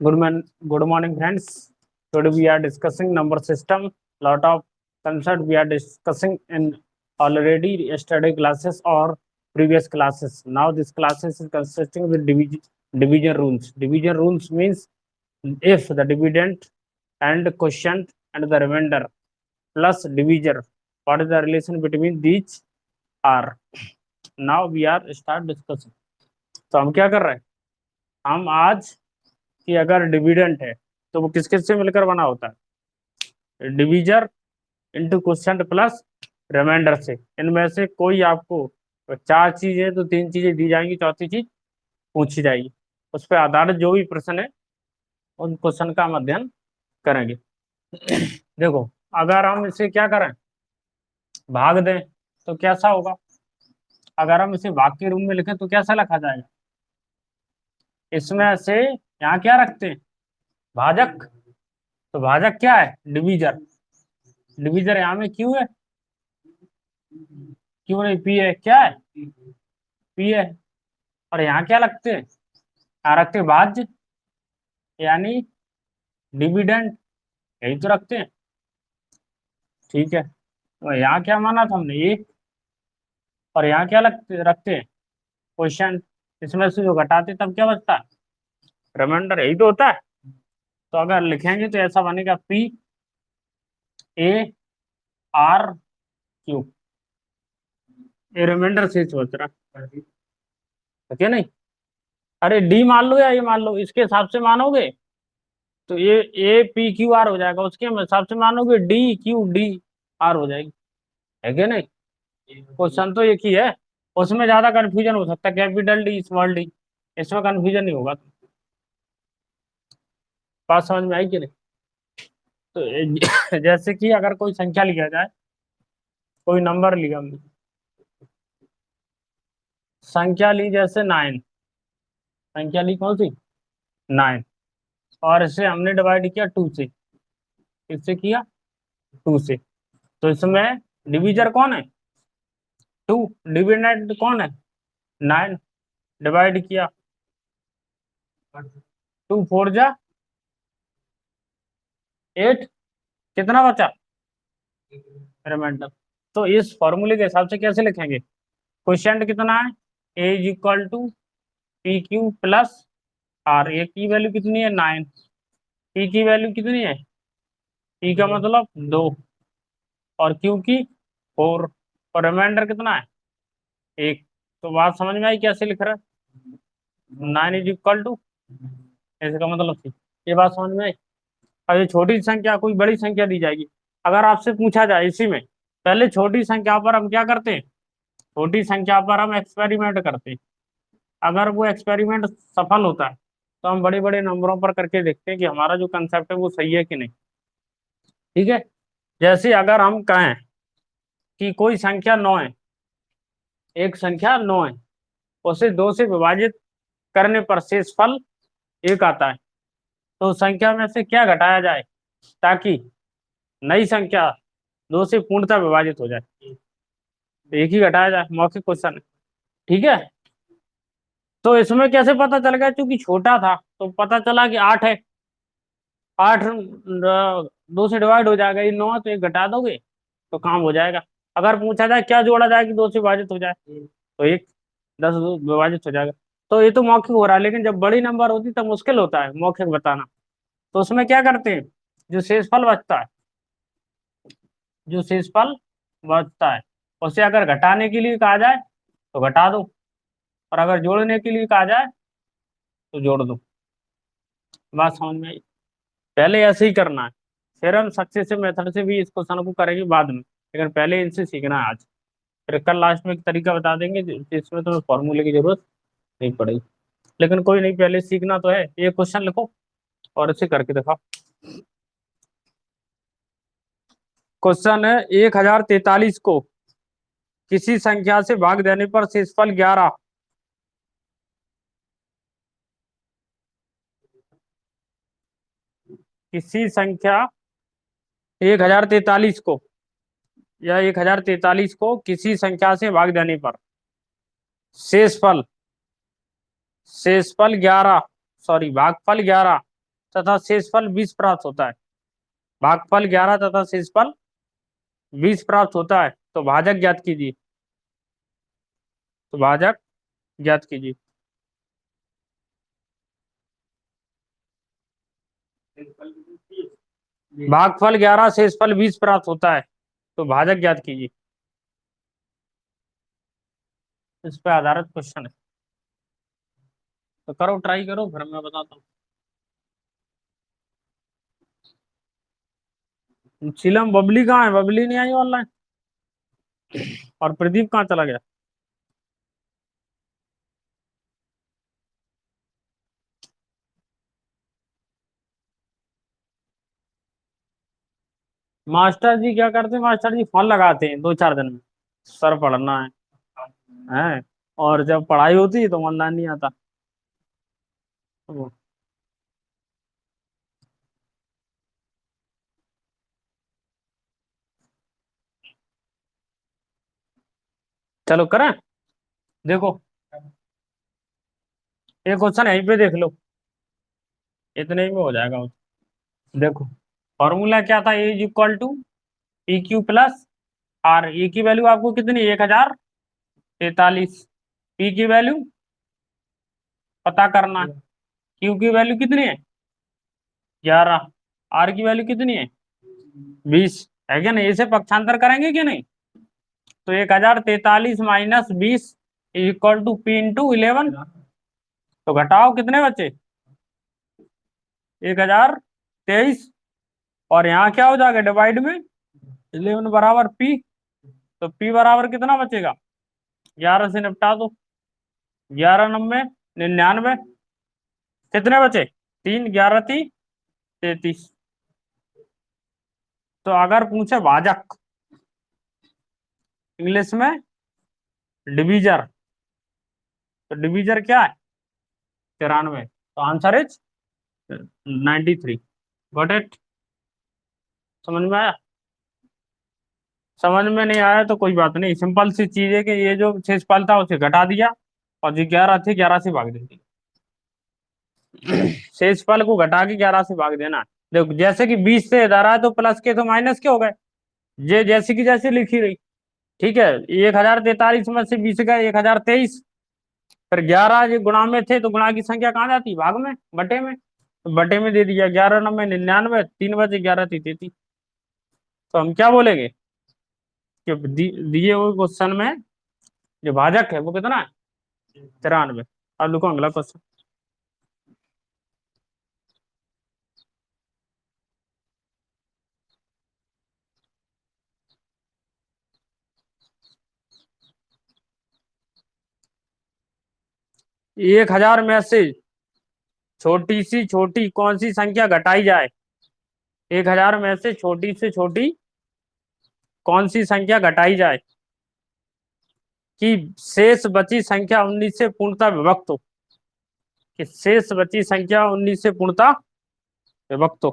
Good man, good morning, friends. Today we are discussing number system. Lot of concept we are discussing in already yesterday classes or previous classes. Now this classes is consisting with division rules. Division rules means if the dividend and quotient and the remainder plus divisor, what is the relation between these are? Now we are start discussing. तो हम क्या कर रहे हैं? हम आज कि अगर डिविडेंड है तो वो किस किस से मिलकर बना होता है? Divisor into quotient plus remainder से। इनमें से कोई आपको चार चीजें तो तीन चीजें दी जाएंगी, चौथी चीज पूछी जाएगी। उस पर आधारित जो भी प्रश्न है उन क्वेश्चन का हम अध्ययन करेंगे। देखो, अगर हम इसे क्या करें, भाग दें तो कैसा होगा? अगर हम इसे भाग के रूप में लिखें तो कैसा लिखा जाएगा? इसमें से यहाँ क्या रखते हैं? भाजक। तो भाजक क्या है? डिवीजर। डिवीजर यहाँ में क्यू है, क्यू नहीं पी है। क्या है? पी है। और यहाँ क्या लगते हैं? यहाँ रखते हैं भाज्य यानी डिविडेंड, यही तो रखते हैं। ठीक है, तो यहाँ क्या माना था हमने? एक। और यहाँ क्या रखते हैं? क्वेश्चन। इसमें से जो घटाते तब क्या बचता है? रिमाइंडर, यही तो होता है। तो अगर लिखेंगे तो ऐसा बनेगा पी ए आर क्यू। ये रिमाइंडर से सोच रहा है क्या? नहीं, अरे डी मान लो या ये मान लो, इसके हिसाब से मानोगे तो ये ए पी क्यू आर हो जाएगा, उसके हिसाब से मानोगे डी क्यू डी आर हो जाएगी, है क्या? नहीं, क्वेश्चन तो एक ही है, उसमें ज्यादा कंफ्यूजन हो सकता है, कैपिटल डी स्मॉल डी, इसमें कंफ्यूजन नहीं होगा। बात समझ में आई कि नहीं? तो जैसे कि अगर कोई संख्या लिखा जाए, कोई नंबर लिखा हमने, संख्या ली जैसे 9, संख्या ली कौन सी? 9। और इसे हमने डिवाइड किया 2 से। किससे किया? 2 से। तो इसमें डिवीजर कौन है? 2। डिविडेंड कौन है? 9। डिवाइड किया 2 4 जा 8, कितना बचा? रिमाइंडर। तो इस फॉर्मूले के हिसाब से कैसे लिखेंगे? क्वोशिएंट कितना है? A is equal to P Q plus R. A की वैल्यू कितनी है? 9। पी की वैल्यू कितनी है? पी का मतलब 2 और क्यू की 4 और रिमाइंडर कितना है? 1। तो बात समझ में आई कैसे लिख रहा है? 9 इज इक्वल टू, इसका मतलब थी, ये बात समझ में आई। अब ये छोटी संख्या कोई बड़ी संख्या दी जाएगी, अगर आपसे पूछा जाए इसी में, पहले छोटी संख्या पर हम क्या करते हैं? छोटी संख्या पर हम एक्सपेरिमेंट करते हैं। अगर वो एक्सपेरिमेंट सफल होता है तो हम बड़े बड़े नंबरों पर करके देखते हैं कि हमारा जो कंसेप्ट है वो सही है कि नहीं। ठीक है, जैसे अगर हम कहें कि कोई संख्या 9 है, एक संख्या 9 है, उसे 2 से विभाजित करने पर शेषफल 1 आता है, तो संख्या में से क्या घटाया जाए ताकि नई संख्या 2 से पूर्णतः विभाजित हो जाए? तो एक ही घटाया जाए, मौखिक क्वेश्चन है। ठीक है, तो इसमें कैसे पता चल गया? क्योंकि छोटा था तो पता चला कि 8 है, 8 2 से डिवाइड हो जाएगा, ये 9 है, तो एक घटा दोगे तो काम हो जाएगा। अगर पूछा जाए क्या जोड़ा जाए कि 2 से विभाजित हो जाए, तो एक 10 विभाजित हो जाएगा। तो ये तो मौखिक हो रहा है, लेकिन जब बड़ी नंबर होती तब मुश्किल होता है मौखिक बताना। तो उसमें क्या करते हैं? जो शेषफल बचता है, जो शेषफल बचता है उसे अगर घटाने के लिए कहा जाए तो घटा दो, और अगर जोड़ने के लिए कहा जाए तो जोड़ दो। बात समझ में आई? पहले ऐसे ही करना है, फिर हम सक्सेसिव मेथड से भी इस क्वेश्चन को करेंगे बाद में, लेकिन पहले इनसे सीखना है आज। फिर कल लास्ट में एक तरीका बता देंगे जिसमें तुम्हें फॉर्मूले की जरूरत नहीं पड़ेगी, लेकिन कोई नहीं, पहले सीखना तो है। ये क्वेश्चन लिखो और इसे करके दिखाओ। क्वेश्चन है 1043 को किसी संख्या से भाग देने पर शेषफल 11, किसी संख्या 1043 को या 1043 को किसी संख्या से भाग देने पर शेषफल, शेषफल 11, सॉरी भागफल 11 तथा शेषफल 20 प्राप्त होता है। भागफल 11 तथा शेषफल 20 प्राप्त होता है, तो भाजक ज्ञात कीजिए। तो भाजक ज्ञात कीजिए। भागफल 11 शेषफल 20 प्राप्त होता है, तो भाजक ज्ञात कीजिए। इस पे आधारित क्वेश्चन है, तो करो, ट्राई करो, फिर मैं बताता हूँ। चिलम बबली कहाँ है? बबली नहीं आई ऑनलाइन। और प्रदीप कहाँ चला गया? मास्टर जी क्या करते हैं? मास्टर जी फोन लगाते हैं 2-4 दिन में, सर पढ़ना है। और जब पढ़ाई होती है तो ऑनलाइन नहीं आता वो। चलो करें, देखो एक क्वेश्चन यहीं पे देख लो, इतने ही में हो जाएगा। देखो फॉर्मूला क्या था, A is equal to P Q plus R. A की वैल्यू आपको कितनी? 1043। पी की वैल्यू पता करना है। क्यू की वैल्यू कितनी है? 11। आर की वैल्यू कितनी है? 20। है क्या नहीं? इसे पक्षांतर करेंगे कि नहीं? तो 1043 minus 20 is equal to P into 11। तो घटाओ, कितने बचे? 1023। और यहाँ क्या हो जाएगा डिवाइड में? 11 बराबर पी। तो पी बराबर कितना बचेगा? 11 से निपटा दो। 11×9 = 99। कितने बचे? 3, 11×3 = 33। तो अगर पूछे भाजक इंग्लिश में डिवीजर, तो डिवीजर क्या है? 93। तो आंसर इज 93। Got it? समझ में आया? समझ में नहीं आया तो कोई बात नहीं, सिंपल सी चीज है कि ये जो शेषफल था उसे घटा दिया, और जो 11 थी 11 से भाग दी। शेषफल को घटा के 11 से भाग देना। देखो जैसे कि 20 से इधर आए तो प्लस के तो माइनस के हो गए, ये जैसी की जैसी लिखी रही। ठीक है, 1043 में से 20 गए 1023। फिर 11 जो गुणा में थे, तो गुणा की संख्या कहाँ जाती? भाग में, बटे में। तो बटे में दे दिया, 11×9 = 99, 3 बचे, 11×3 = 33। तो हम क्या बोलेंगे कि दिए हुए क्वेश्चन में जो भाजक है वो कितना है? 93। अब लिखो अगला क्वेश्चन। 1000 में से छोटी सी छोटी कौन सी संख्या घटाई जाए? 1000 में से छोटी से छोटी कौन सी संख्या घटाई जाए कि शेष बची संख्या 19 से पूर्णतः विभक्त हो? कि शेष बची संख्या 19 से पूर्णतः विभक्त हो।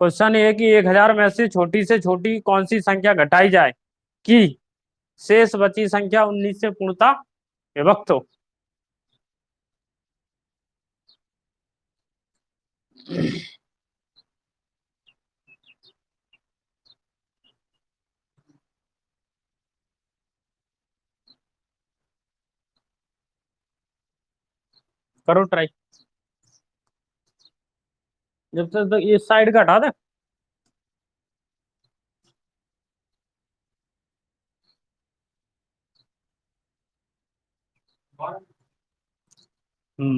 क्वेश्चन ये है कि 1000 में से छोटी कौन सी संख्या घटाई जाए कि शेष बची संख्या 19 से पूर्णतः विभक्त हो। करो ट्राई। जब तक तो इस साइड का हटा दे।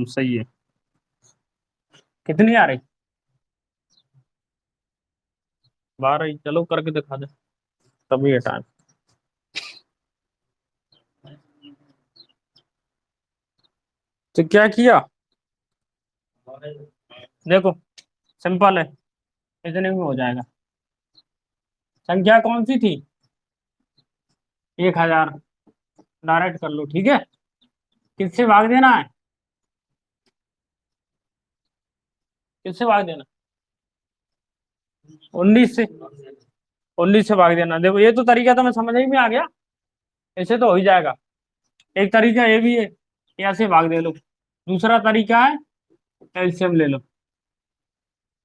सही है। कितनी आ रही? 12 ही। चलो करके दिखा दे, तभी हटा। तो क्या किया? देखो सिंपल है, इतने में हो जाएगा। संख्या कौन सी थी? 1000। डायरेक्ट कर लो, ठीक है। किससे भाग देना है? किससे भाग देना? 19 से। 19 से भाग देना। देखो ये तो तरीका तो मैं समझ ही में आ गया, ऐसे तो हो ही जाएगा। एक तरीका ये भी है, यहाँ से भाग दे लो। दूसरा तरीका है एलसीएम ले लो।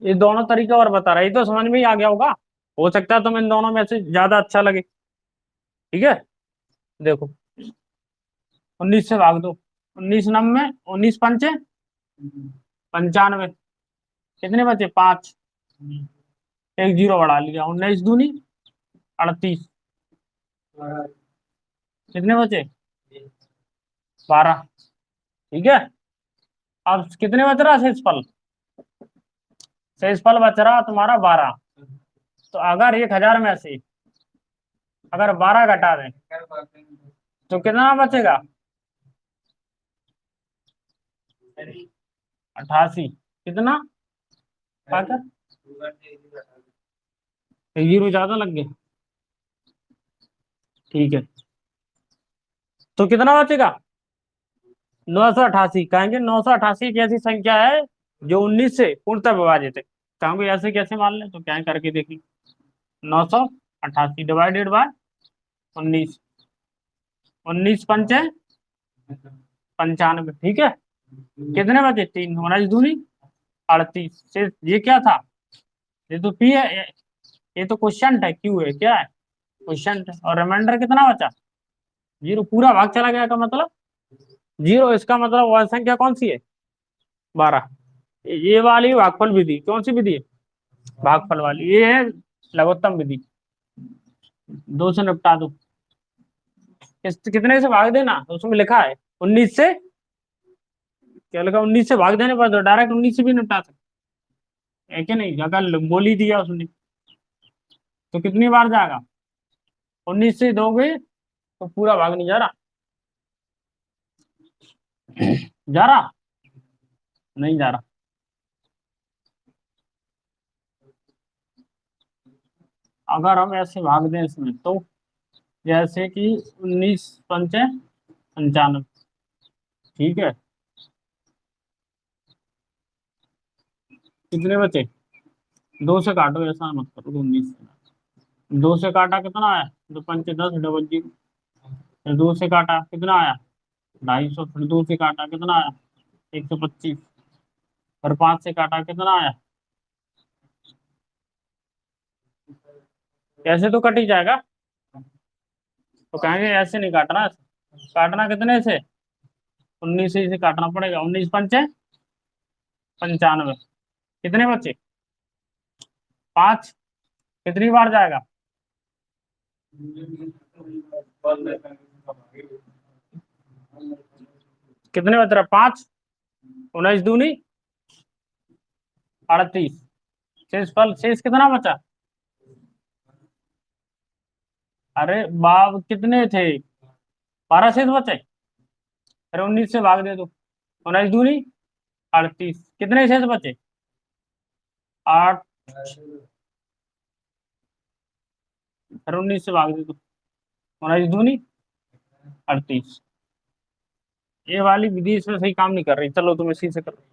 ये दोनों तरीका और बता रहा है, ये तो समझ में ही आ गया होगा। हो सकता है तुम्हें इन दोनों में से ज्यादा अच्छा लगे। ठीक है, देखो 19 से भाग दो। 19 9 19 पंचे 95। कितने बचे? 5। एक जीरो बढ़ा लिया। 19 दूनी 38। कितने बचे? 12। ठीक है, अब कितने बच रहा शेषफल? शेषफल बच रहा तुम्हारा 12। तो अगर 1000 में से अगर 12 घटा दें तो कितना बचेगा? 88। कितना? पाकर जीरो ज्यादा लग गए। ठीक है, तो कितना बचेगा? 988। कहेंगे 988 एक ऐसी संख्या है जो 19 से पूर्णतः विभाजित है। कहेंगे ऐसे कैसे मान लें, तो क्या है करके देख ली। 988 डिवाइडेड बाय 19। 19 पंचे 95। ठीक है, कितने बचे? 3। 19 दूनी 38 से ये क्या था? ये तो पी है, ये तो क्वेश्चन है, क्यू है, क्या है? क्वेश्चन। और रिमाइंडर कितना बचा? जीरो। पूरा भाग चला गया का मतलब जीरो। इसका मतलब वह संख्या कौन सी है? 12। ये वाली भागफल विधि, कौन सी विधि है? भागफल वाली। ये है लघुत्तम विधि। 2 से निपटा दो। कितने से भाग देना, तो उसमें लिखा है 19 से। क्या लिखा? 19 से भाग देने पर तो डायरेक्ट 19 से भी निपटा सकते है कि नहीं? अगर बोल ही दिया उसने तो कितनी बार जाएगा? 19 से दोगे तो पूरा भाग नहीं जा रहा। जा रहा? नहीं जा रहा। अगर हम ऐसे भाग दें इसमें तो जैसे कि 19 पंचे 95। ठीक है, कितने बचे? 2 से काटो, ऐसा मत करो। 19 से 2 से काटा कितना आया? 2 पंचे 10 डबल जीरो। फिर 2 से काटा कितना आया? 250। फिर 2 से काटा कितना आया? 125। फिर 5 से काटा कितना आया? ऐसे तो कट ही जाएगा। तो कहेंगे ऐसे नहीं काटना, काटना कितने से? 19 से इसे काटना पड़ेगा। 19 पंचे 95। कितने बचे? 5। कितनी बार जाएगा? कितने बच रहा? 5। 19 दूनी 38। शेष कितना बचा? अरे बाब, कितने थे? 12 शेष बचे। अरे 19 से भाग दे दो। 19 दूनी 38। कितने शेष बचे? 8। फिर 19 से भाग दे दो। 19 दूनी 38। ये वाली विधि इसमें सही काम नहीं कर रही, चलो तुम इसी से करो।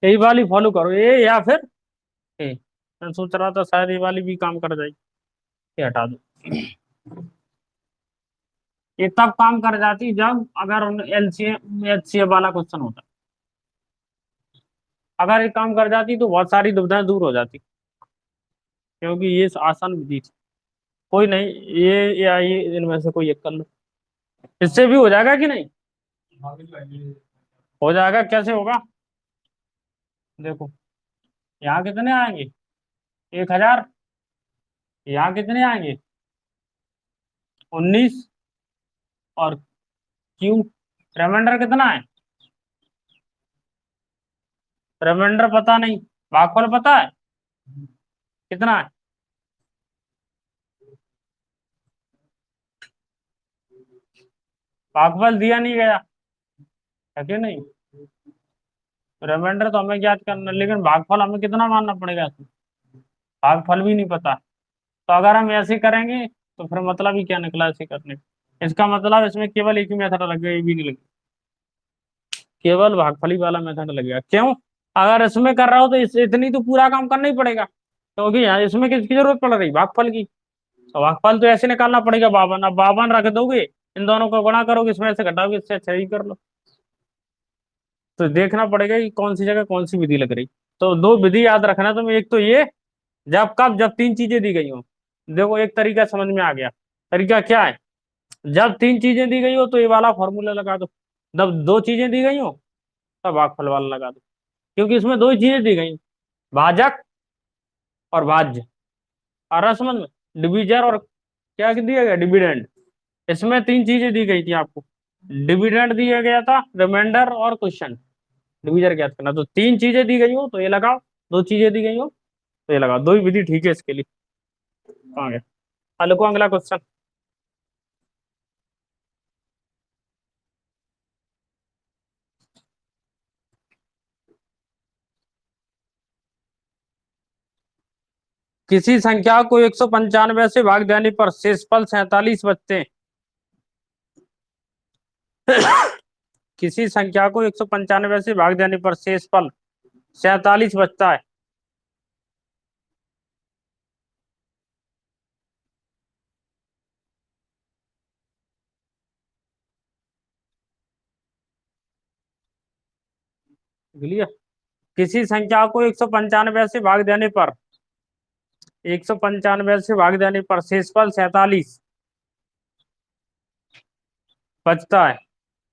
यही वाली फॉलो करो, ये या फिर ए। मैं सोच रहा था शायद ये वाली भी काम कर जाएगी। ये हटा दो। ये तब काम कर जाती जब अगर एलसीएम एचसीएफ वाला क्वेश्चन होता। अगर ये काम कर जाती तो बहुत सारी दुविधाएं दूर हो जाती, क्योंकि ये आसान विधि थी। कोई नहीं, ये या ये इनमें से कोई एक कर लो। इससे भी हो जाएगा कि नहीं? हो जाएगा। कैसे होगा? देखो, यहाँ कितने आएंगे? 1000। यहाँ कितने आएंगे? 19। और क्यू रिमाइंडर कितना है? रिमाइंडर पता नहीं, भागफल पता है कितना है? भागफल दिया नहीं गया है कि नहीं? रिमाइंडर तो हमें ज्ञात करना, लेकिन भागफल हमें कितना मानना पड़ेगा इसमें? भागफल भी नहीं पता। तो अगर हम ऐसे करेंगे तो फिर मतलब ही क्या निकला ऐसे करने का? इसका मतलब इसमें केवल एक ही मेथड लगेगा, ये भी नहीं लगेगा। केवल भागफली वाला मेथड लगेगा। क्यों? अगर इसमें कर रहा हो तो इतनी तो पूरा काम करना ही पड़ेगा, क्योंकि यहाँ इसमें किसकी जरूरत पड़ रही? भागफल की। तो भागफल तो ऐसे निकालना पड़ेगा 52, अब 52 रख दोगे, इन दोनों को गुणा करोगे, इसमें से घटाओगे, इससे अच्छा ही कर लो। तो देखना पड़ेगा कि कौन सी जगह कौन सी विधि लग रही। तो दो विधि याद रखना तुम्हें, एक तो ये, जब तीन चीजें दी गई हो। देखो एक तरीका समझ में आ गया। तरीका क्या है? जब तीन चीजें दी गई हो तो ये वाला फॉर्मूला लगा दो। जब दो चीजें दी गई हो तब भागफल वाला लगा दो, क्योंकि इसमें दो ही चीजें दी गई, भाजक और भाज्य। आ रहा समझ में? डिविजर और क्या दिया गया, डिविडेंड। इसमें तीन चीजें दी गई थी आपको, डिविडेंड दिया गया था, रिमाइंडर और क्वेश्चन। डिविजन ज्ञात करना, तो तीन चीजें दी गई हो तो ये लगाओ, दो चीजें दी गई हो तो ये लगाओ, दो ही विधि ठीक है इसके लिए। कहाँ गया? हल को अगला क्वेश्चन। किसी संख्या को 195 से भाग देने पर शेषफल 47 बचते हैं। किसी संख्या को 195 से भाग देने पर शेषफल 47 बचता है। क्लियर? किसी संख्या को 195 से भाग देने पर 195 से भाग देने पर शेषफल 47 बचता है।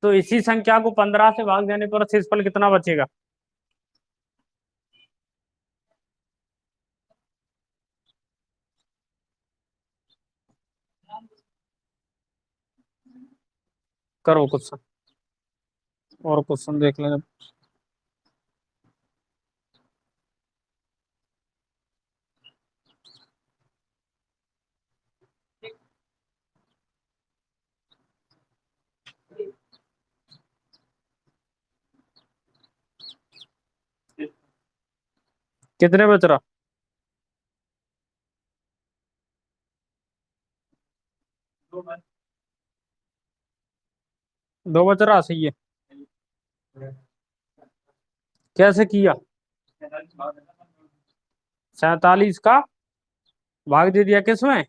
तो इसी संख्या को 15 से भाग देने पर शेषफल कितना बचेगा? करो क्वेश्चन, और क्वेश्चन देख लेना। कितने बच रहा? दो बच रहा, सही है। कैसे किया? 47 का भाग दे दिया किसमें?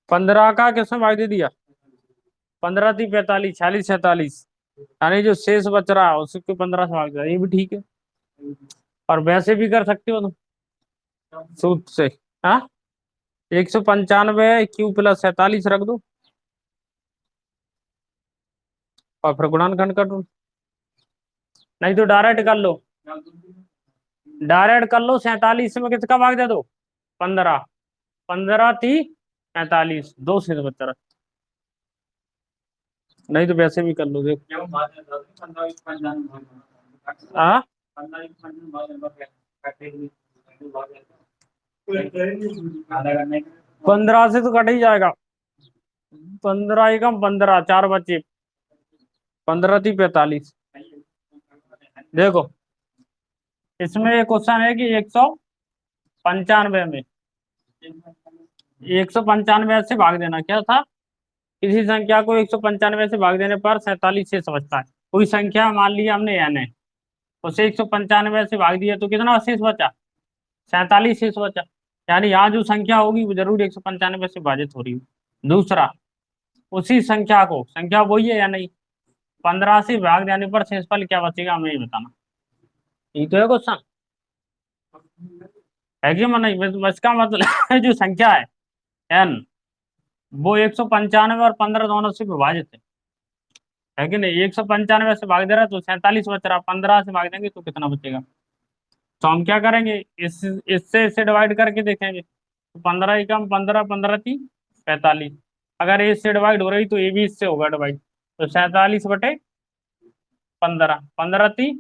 15 का किसमें भाग दे दिया? 15 थी 45, 46 47, यानी जो शेष बच रहा है उसको 15 से भाग दिया, ये भी ठीक है। और वैसे भी कर सकते हो तुम सूत्र से। हाँ, 195 क्यू प्लस 47 रख दो और फिर गुणनखंड कर दो, नहीं तो डायरेक्ट कर लो। डायरेक्ट कर लो, 47 में किसका भाग दे दो? 15, 15 थी 45, दो शेष बच रहा, नहीं तो वैसे भी कर लो देखो। हाँ, 15 से तो कट ही जाएगा। 15 एकम 15, चार बचे, 15 थी 45। देखो इसमें एक क्वेश्चन है कि 195 में 195 से भाग देना क्या था? किसी संख्या को 195 से भाग देने पर 47 शेष बचता है। कोई संख्या मान लिया हमने n है, उसे 195 से भाग दिया तो कितना शेष बचा? 47 शेष बचा। यानी यहाँ जो संख्या होगी वो जरूर 195 से भाजित हो रही है। दूसरा, उसी संख्या को, संख्या वही है या नहीं, 15 से भाग देने पर शेषफल क्या बचेगा हमें ये बताना। ये तो है क्वेश्चन, है कि नहीं? इसका मतलब जो संख्या है n, वो 195 और 15 दोनों से विभाजित है कि नहीं? 195 से भाग दे रहा है तो 47 बच रहा, 15 से भाग देंगे तो कितना बचेगा? तो हम क्या करेंगे, इससे इससे डिवाइड करके देखेंगे। तो 15 एकम 15, 15 थी 45, अगर ए से डिवाइड हो रही तो ए भी इससे होगा डिवाइड, तो 47/15, 15 थी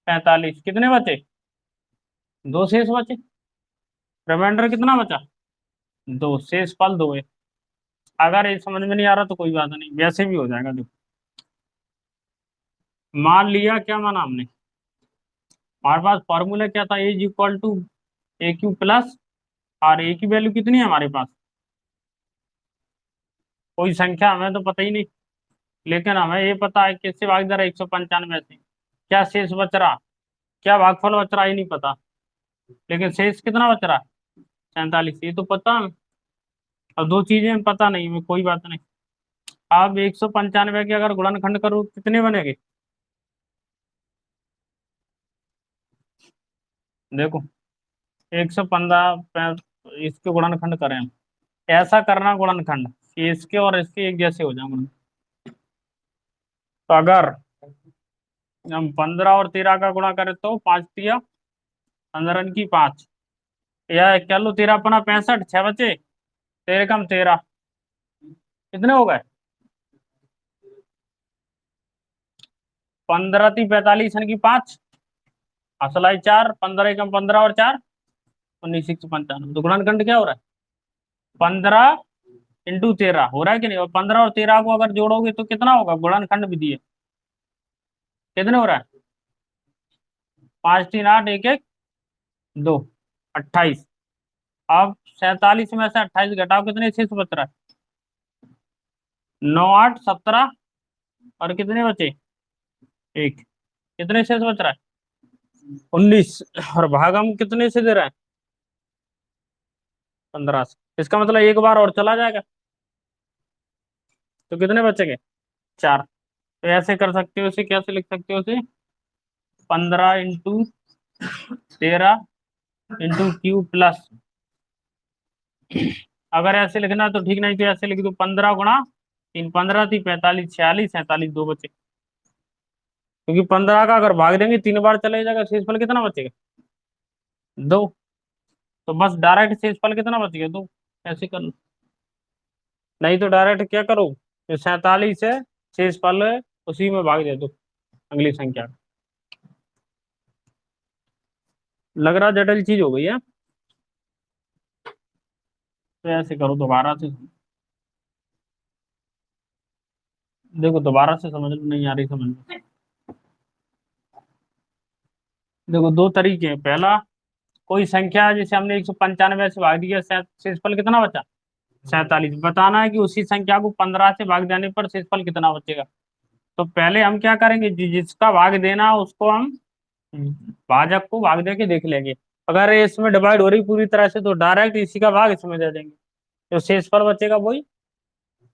45, कितने बचे? दो शेष बचे। रिमाइंडर कितना बचा? दो, शेष फल दो है। अगर ये समझ में नहीं आ रहा तो कोई बात नहीं, वैसे भी हो जाएगा। देखो मान लिया, क्या माना हमने, हमारे पास फॉर्मूला क्या था, as equal to a q plus, और ए की वैल्यू कितनी है हमारे पास? कोई संख्या हमें तो पता ही नहीं, लेकिन हमें ये पता है किससे भाग दे रहा है, 195 से। क्या शेष बच रहा, क्या भागफल बच रहा, ये नहीं पता, लेकिन शेष कितना बच रहा है? 47, ये तो पता है। अब दो चीजें पता नहीं है, कोई बात नहीं। आप 195 के अगर गुणनखंड करो कितने बनेंगे? देखो, 115 इसके गुणनखंड करें हम। ऐसा करना गुणनखंड कि इसके और इसके एक जैसे हो जाए। तो अगर हम 15 और 13 का गुणा करें तो 5 15 की 5, या क्या लो, 13×5 65, 6 बचे, 13 कम 13, कितने हो गए? 15×3 = 45 की 5, 4, 15 कम 15 और 4, 19×95। तो गुणनखंड क्या हो रहा है? 15×13 हो रहा है कि नहीं? और 15 और 13 को अगर जोड़ोगे तो कितना होगा? गुणनखंड विधि है, कितने हो रहा है? 5×3 = 8, 1 1 2, 28। अब 47 में से 28 घटाओ, कितने शेष बच रहा है? 9 8 17, और कितने बचे? एक, कितने शेष बच रहा है? 19। और भाग हम कितने से दे रहे हैं? 15 से। इसका मतलब एक बार और चला जाएगा, तो कितने बचेंगे? 4। तो ऐसे कर सकते हो, उसे कैसे लिख सकते हो उसे? 15×13 × Q+। अगर ऐसे लिखना है तो ठीक, नहीं तो ऐसे लिख दो, 15×3, 15×3 = 45, 46, 47, दो बचे। क्योंकि 15 का अगर भाग देंगे 3 बार चले जाएगा, शेषफल कितना बचेगा? 2। तो बस डायरेक्ट शेषफल कितना बचेगा? 2। ऐसे कर लो। नहीं तो डायरेक्ट क्या करो, जो 47 है शेषफल है, उसी में भाग दे दो अगली संख्या का। लग रहा जटिल चीज हो गई है? तो ऐसे करो दोबारा से। देखो दोबारा से समझ लो, नहीं आ रही समझ में। देखो दो तरीके हैं। पहला, कोई संख्या है जिसे हमने 195 से भाग दिया, शेषफल कितना बचा? 47। बताना है कि उसी संख्या को 15 से भाग देने पर शेषफल कितना बचेगा। तो पहले हम क्या करेंगे, जिसका भाग देना है उसको हम भाजक को भाग दे के देख लेंगे। अगर ये इसमें डिवाइड हो रही पूरी तरह से, तो डायरेक्ट इसी का भाग इसमें दे देंगे, जो शेषफल बचेगा वही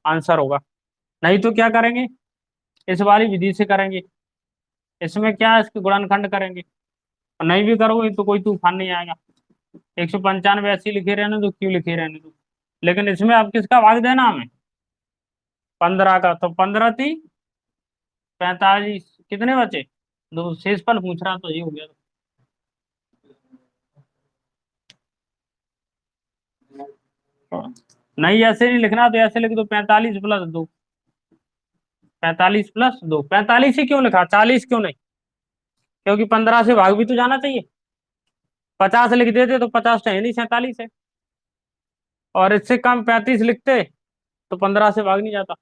आंसर होगा। नहीं तो क्या करेंगे, इस वाली विधि से करेंगे। इसमें क्या है, इसके गुणनखंड करेंगे। और नहीं भी करोगे तो कोई तूफान नहीं आएगा। 195 ऐसे लिखे रहने दो, क्यों लिखे रहने दो। लेकिन इसमें अब किसका भाग देना हमें? 15 का। तो 15×3 = 45, कितने बचे? दो। शेषफल पूछ रहा तो ये हो गया। नहीं ऐसे नहीं लिखना, तो ऐसे लिख दो, 45+2। 45+2, 45 ही क्यों लिखा, 40 क्यों नहीं? क्योंकि 15 से भाग भी तो जाना चाहिए। 50 लिख देते तो 50 तो है नहीं, 47 है। और इससे कम 35 लिखते तो 15 से भाग नहीं जाता,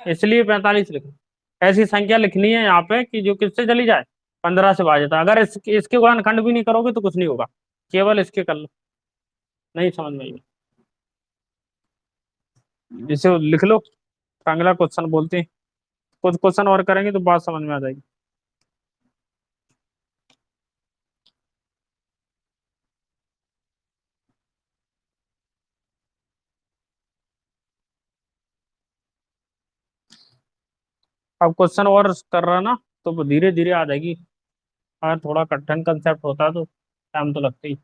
इसलिए 45 लिखो। ऐसी संख्या लिखनी है यहाँ पे कि जो किससे चली जाए, 15 से भाग जाता। अगर इसके गुणनखंड भी नहीं करोगे तो कुछ नहीं होगा, केवल इसके कर लो। नहीं समझ में आई? इसे लिख लो, अगला क्वेश्चन बोलते हैं। कुछ क्वेश्चन और करेंगे तो बात समझ में आ जाएगी। अब क्वेश्चन और कर रहा ना, तो धीरे धीरे आ जाएगी। अगर थोड़ा कठिन कंसेप्ट होता है तो टाइम तो लगता ही।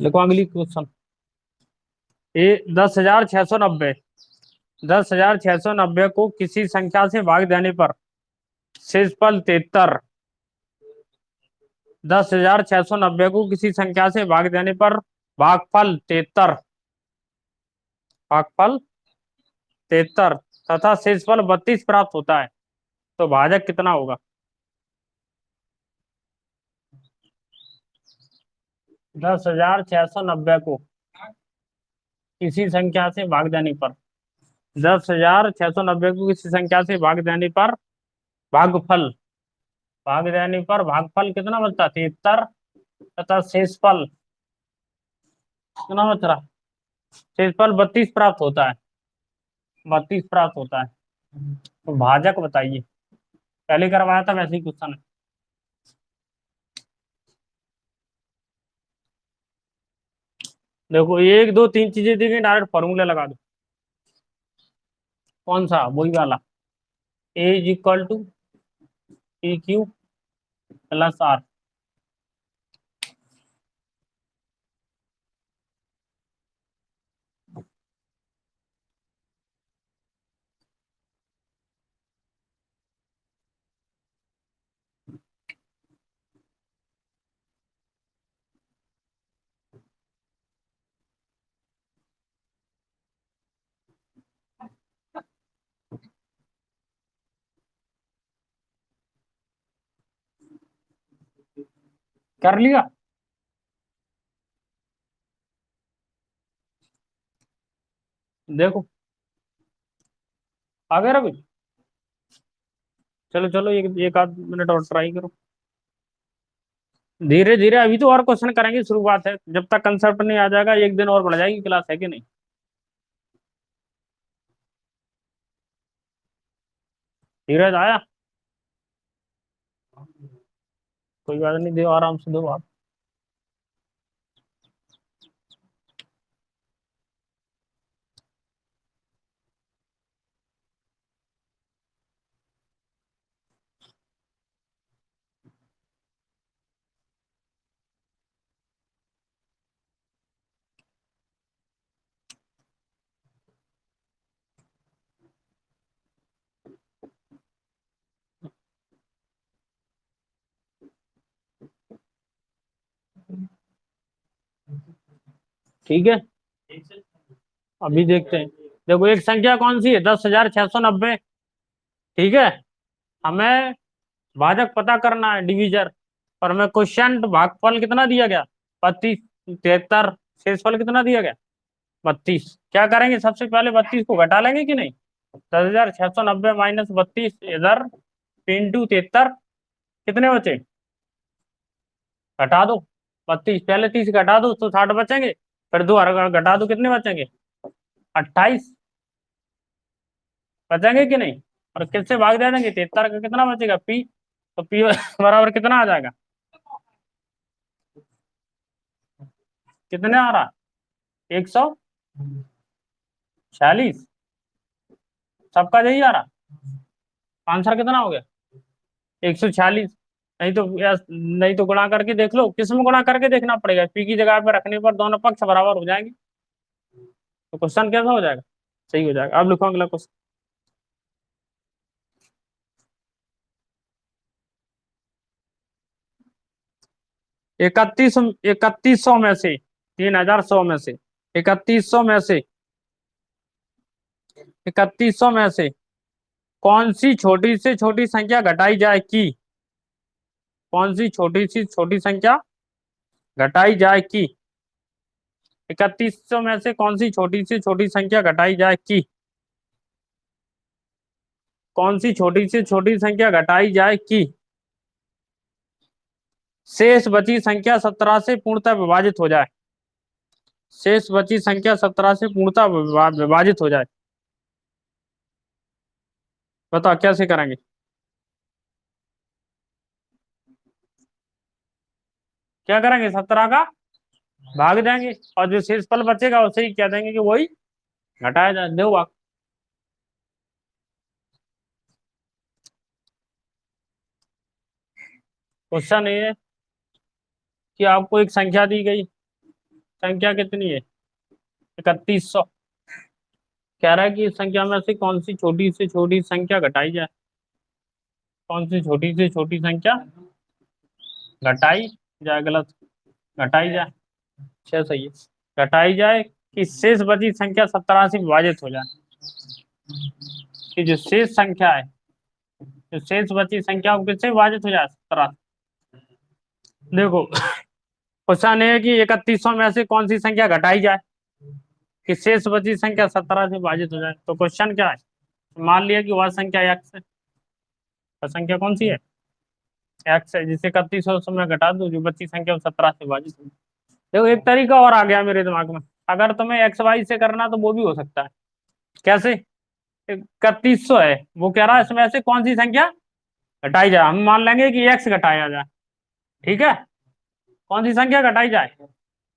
लिखो अगली क्वेश्चन। ये 10,690, 10,690 को किसी संख्या से भाग देने पर शेषफल 73, 10,690 को किसी संख्या से भाग देने पर भागफल 73, भागफल 73 तथा शेषफल 32 प्राप्त होता है, तो भाजक कितना होगा? 10,690 को किसी संख्या से भाग देने पर, 10,690 को किसी संख्या से भाग देने पर भागफल, भाग देने पर भागफल कितना बचता है? 73 तथा शेषफल कितना बच रहा? शेषफल 32 प्राप्त होता है, 32 प्राप्त होता है। तो भाजक बताइए, पहले करवाया था वैसे ही क्वेश्चन है। देखो 1 2 3 चीजें दी गई, डायरेक्ट फॉर्मूला लगा दो। कौन सा? वही वाला, A is equal to P Q plus R. कर लिया? देखो अगर अभी, चलो चलो एक आध मिनट और ट्राई करो, धीरे धीरे। अभी तो और क्वेश्चन करेंगे, शुरुआत है, जब तक कंसेप्ट नहीं आ जाएगा एक दिन और बढ़ जाएगी क्लास, है कि नहीं? धीरज आया? कोई बात नहीं, दो आराम से, दो आप। ठीक है, अभी देखते हैं। देखो एक संख्या कौन सी है? 10,690। ठीक है, हमें भाजक पता करना है, डिवीजर। और हमें क्वेश्चन भागफल कितना दिया गया? 32, 73। शेषफल कितना दिया गया? 32। क्या करेंगे? सबसे पहले 32 को घटा लेंगे कि नहीं? 10,690 माइनस 32 इधर, इंटू 73, कितने बचे? घटा दो। 32 पहले 30 घटा दो तो 60 बचेंगे, फिर दो घटा दो, कितने बचेंगे? 28 बचेंगे कि नहीं? और किससे भाग दे देंगे? 73 का कितना बचेगा? पी। तो पी बराबर कितना आ जाएगा? कितने आ रहा? 146। सबका यही आ रहा? आंसर कितना हो गया? 146। नहीं तो नहीं तो गुणा करके देख लो, किसमें गुणा करके देखना पड़ेगा? पी की जगह पर रखने पर दोनों पक्ष बराबर हो जाएंगे, तो क्वेश्चन कैसा हो जाएगा? सही हो जाएगा। अब लिखो अगला क्वेश्चन। 3100 में से, 3,100 में से, 3100 में से, 3100 में से कौन सी छोटी से छोटी संख्या घटाई जाए कि, कौन सी छोटी सी छोटी संख्या घटाई जाए कि, 3100 में से कौन सी छोटी से छोटी संख्या घटाई जाए कि, कौन सी छोटी से छोटी संख्या घटाई जाए कि शेष बची संख्या 17 से पूर्णतः विभाजित हो जाए, शेष बची संख्या 17 से पूर्णतः विभाजित हो जाए। बताओ कैसे करेंगे? क्या करेंगे? 17 का भाग देंगे, और जो शेष फल बचेगा उसे ही कह देंगे कि वही घटाया जाए। दो वाक क्वेश्चन ये है कि आपको एक संख्या दी गई, संख्या कितनी है? 3100। कह रहा है कि इस संख्या में से कौन सी छोटी संख्या घटाई जाए, कौन सी छोटी से छोटी संख्या घटाई जाए, गलत, घटाई जाए, छह सही है, घटाई जाए कि शेष बची संख्या 17 से विभाजित हो जाए, कि जो शेष संख्या है, जो शेष बची संख्या वो किससे विभाजित हो जाए, 17। देखो क्वेश्चन है कि 3100 में से कौन सी संख्या घटाई जाए कि शेष बची संख्या 17 से विभाजित हो जाए। तो क्वेश्चन क्या है, मान लिया कि वह संख्या एक्स है, वह संख्या कौन सी है, एक्स है, जिसे 3100 में घटा दो, जो बची संख्या 17 से विभाजित हो। देखो एक तरीका और आ गया मेरे दिमाग में, अगर तुम्हें एक्स वाई से करना तो वो भी हो सकता है। कैसे, 3100 है, वो कह रहा है इसमें से कौन सी संख्या घटाई जाए, हम मान लेंगे कि एक्स घटाया जाए, ठीक है, कौन सी संख्या घटाई जाए,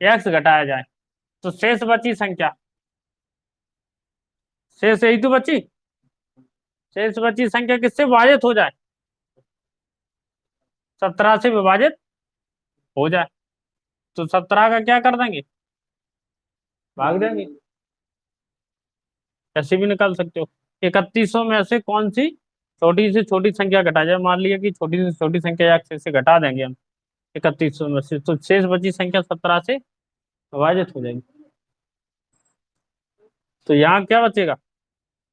एक्स घटाया जाए, तो शेष बची संख्या, शेष यही तो बची, शेष बची संख्या किससे विभाजित हो जाए, 17 से विभाजित हो जाए। तो 17 का क्या कर देंगे, भाग देंगे, ऐसे भी निकाल सकते हो। 3100 में से कौन सी छोटी से छोटी संख्या घटा जाए, मान लिया कि छोटी से छोटी संख्या एक्स से घटा देंगे हम 3100 में से, तो शेष बची संख्या 17 से विभाजित हो जाएगी। तो यहाँ क्या बचेगा,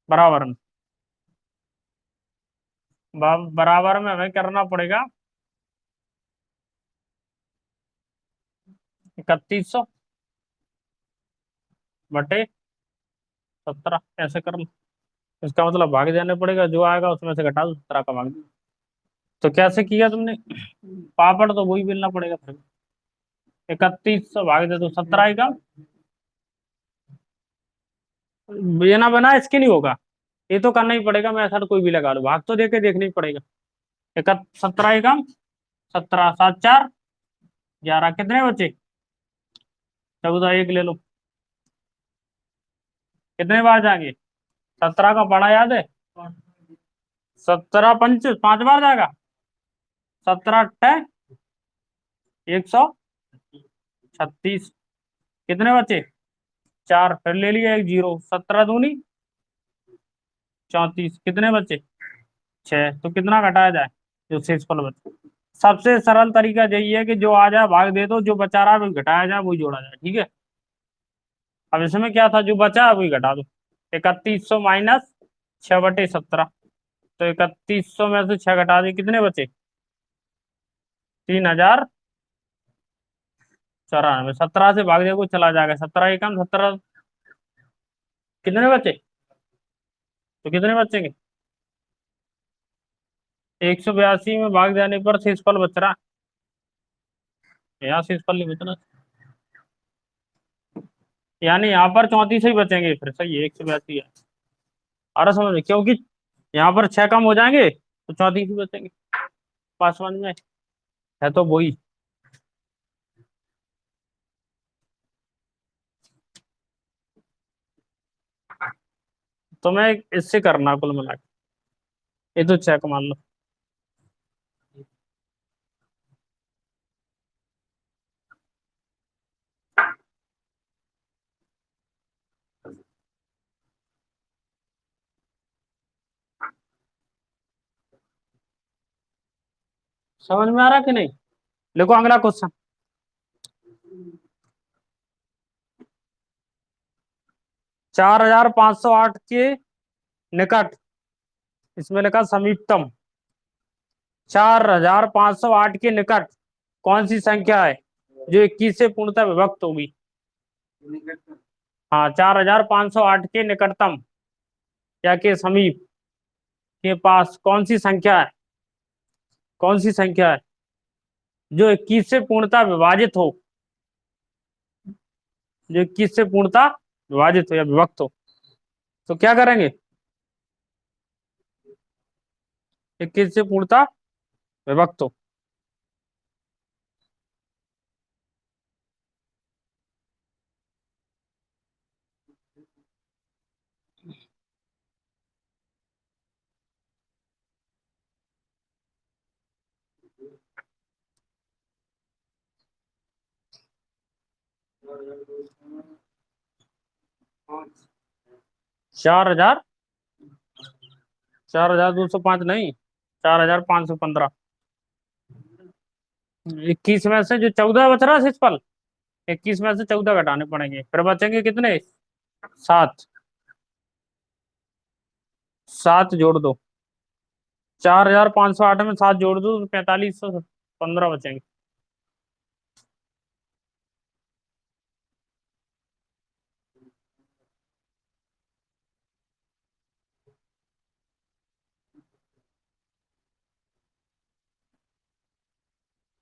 बराबर में, बराबर में हमें करना पड़ेगा 3100 बटे 17, ऐसे कर लो। इसका मतलब भाग जाने पड़ेगा, जो आएगा उसमें से घटा दो 17 का भाग दो। तो कैसे किया तुमने, पापड़ तो वही बेलना पड़ेगा फिर, 3100 भाग दे दो 17 का, बिना बना इसके नहीं होगा, ये तो करना ही पड़ेगा, मैं ऐसा कोई भी लगा लूँ, भाग तो देके देखना ही पड़ेगा। 17 का 17 7 4 11, कितने बचे, 14, एक ले लो, कितने बार जाएंगे, 17 का बड़ा याद है, 17 पंच 5 बार जाएगा, 17 अट्ठे 136, कितने बचे, 4, फिर ले लिया एक जीरो, 17 दूनी 34, कितने बचे, 6, तो कितना घटाया जाए, जो शेषफल बचे। सबसे सरल तरीका यही है कि जो आ जाए भाग दे दो, जो बचा रहा है वो घटाया जाए, वही जोड़ा जाए, ठीक है। अब इसमें क्या था, जो बचा है वही घटा दो, 3100 माइनस 6/17, तो 3100 में से 6 घटा दी, कितने बचे, 3094, 17 से भाग देखो चला जाएगा, 17 एकम 17, कितने बचे, तो कितने बचेंगे, 182 में भाग जाने पर शेषफल बच रहा, यहाँ शेषफल नहीं बचना, यानी यहाँ पर 34 ही बचेंगे, फिर सही है, 182 है। और समझ में, क्योंकि यहाँ पर 6 कम हो जाएंगे तो 34 ही बचेंगे, पास समझ में है तो वही। तो मैं इससे करना कुल मिला के, ये तो चेक मान लो। समझ में आ रहा कि नहीं, देखो अगला क्वेश्चन, 4508 के निकट, इसमें लिखा समीपतम, 4508 के निकट कौन सी संख्या है जो 21 से पूर्णतः विभक्त होगी। हाँ, 4508 के निकटतम या के समीप के पास कौन सी संख्या है, कौन सी संख्या है जो 21 से पूर्णतः विभाजित हो, जो 21 से पूर्णतः विभाजित हो या विभक्त हो। तो क्या करेंगे, 21 से पूर्णतः विभक्त हो, 4,000, 4,205 नहीं, 4,515। 21 में से जो 14 बच रहा है सिंपल, 21 में से 14 घटाने पड़ेंगे, फिर बचेंगे कितने? 7। 7 जोड़ दो, 4,508 में 7 जोड़ दो तो 4,515 बचेंगे।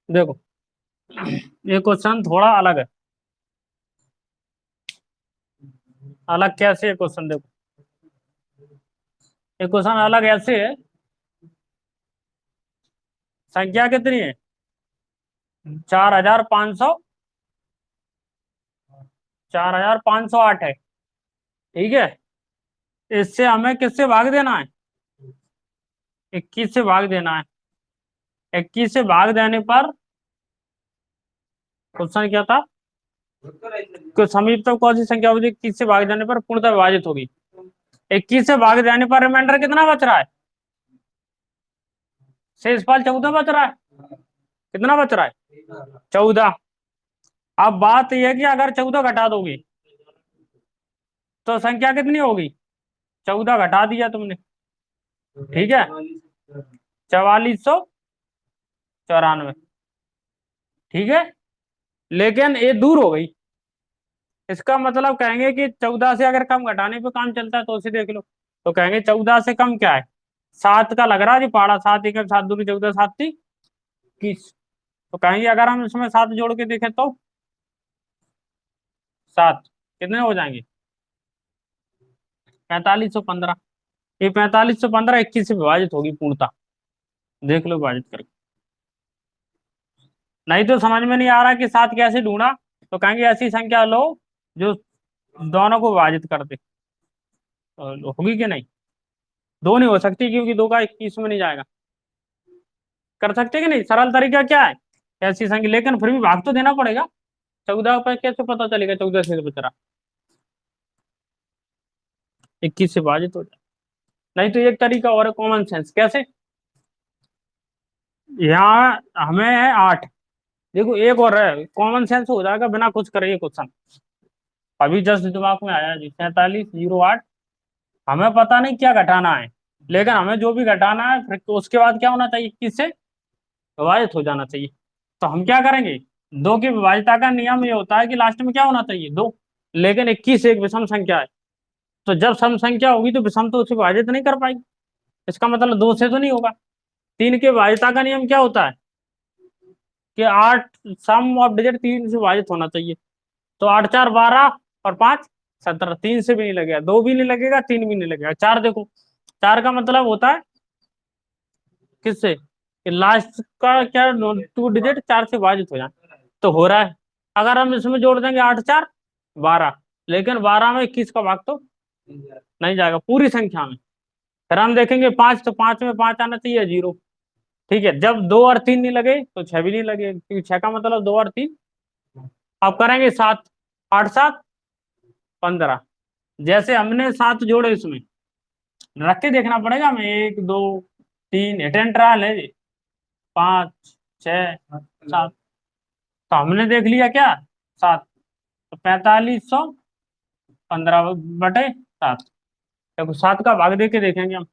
देखो ये क्वेश्चन थोड़ा अलग है। अलग कैसे है क्वेश्चन? देखो ये क्वेश्चन अलग ऐसे है, संख्या कितनी है? 4,500, 4,508 है, ठीक है। इससे हमें किससे भाग देना है? 21 से भाग देना है। 21 से भाग देने पर क्वेश्चन क्या था? कि समीपतम कौन सी संख्या होगी 21 से भाग देने पर पूर्णतः विभाजित होगी? 21 से भाग देने पर रिमाइंडर कितना बच रहा है? शेषफल 14 बच रहा है। कितना बच रहा है? 14। अब बात यह है कि अगर 14 घटा दोगी तो संख्या कितनी होगी? 14 घटा दिया तुमने, ठीक है, 4,494, ठीक है। लेकिन ये दूर हो गई, इसका मतलब कहेंगे कि 14 से अगर कम घटाने पे काम चलता है तो उसे देख लो। तो कहेंगे 14 से कम क्या है? 7 का लग रहा है जी पाड़ा, 7 एक 7 दूनी 14, 7 × 21। तो कहेंगे अगर हम इसमें 7 जोड़ के देखें तो 7 कितने हो जाएंगे? 4,515। ये 4,515 21 से विभाजित होगी पूर्णता, देख लो विभाजित करके। नहीं तो समझ में नहीं आ रहा कि 7 कैसे ढूंढा, तो कहेंगे ऐसी संख्या लो जो दोनों को विभाजित कर दे। होगी कि नहीं? दो नहीं हो सकती क्योंकि 2 का 21 में नहीं जाएगा। कर सकते कि नहीं? सरल तरीका क्या है? ऐसी संख्या, लेकिन फिर भी भाग तो देना पड़ेगा। 14 पर कैसे पता चलेगा 14 से बच रहा? 21 से विभाजित हो जाए। नहीं तो एक तरीका और है, कॉमन सेंस। कैसे? यहाँ हमें है 8, देखो एक और है, कॉमन सेंस हो जाएगा बिना कुछ करे ये क्वेश्चन। अभी जस्ट दिमाग में आया जी, 4708। हमें पता नहीं क्या घटाना है, लेकिन हमें जो भी घटाना है फिर तो उसके बाद क्या होना चाहिए? 21 से विभाजित हो जाना चाहिए। तो हम क्या करेंगे? दो की विभाजिता का नियम ये होता है कि लास्ट में क्या होना चाहिए? 2। लेकिन 21 एक विषम संख्या है, तो जब सम संख्या होगी तो विषम तो उसे विभाजित नहीं कर पाएगी। इसका मतलब 2 से तो नहीं होगा। 3 के विभाजिता का नियम क्या होता है? कि 8, सम ऑफ डिजिट 3 से विभाजित होना चाहिए। तो 8 4 12 और 5 17, 3 से भी नहीं लगेगा, 2 भी नहीं लगेगा, 3 भी नहीं लगेगा, 4 देखो। 4 का मतलब होता है किससे? कि लास्ट का क्या 2 डिजिट 4 से विभाजित हो जाए, तो हो रहा है। अगर हम इसमें जोड़ देंगे 8 4 12, लेकिन 12 में 21 का भाग तो नहीं जाएगा पूरी संख्या में। फिर हम देखेंगे 5, तो 5 में 5 आना चाहिए 0, ठीक है। जब 2 और 3 नहीं लगे तो 6 भी नहीं लगे, क्योंकि 6 का मतलब 2 और 3। अब करेंगे 7, 8 7 15। जैसे हमने 7 जोड़े इसमें रख के देखना पड़ेगा हमें, 1 2 3 हिट एंड ट्रायल है जी, 5 6 7। तो हमने देख लिया क्या? 7। तो 4,515/7। देखो 7 का भाग दे के देखेंगे हम।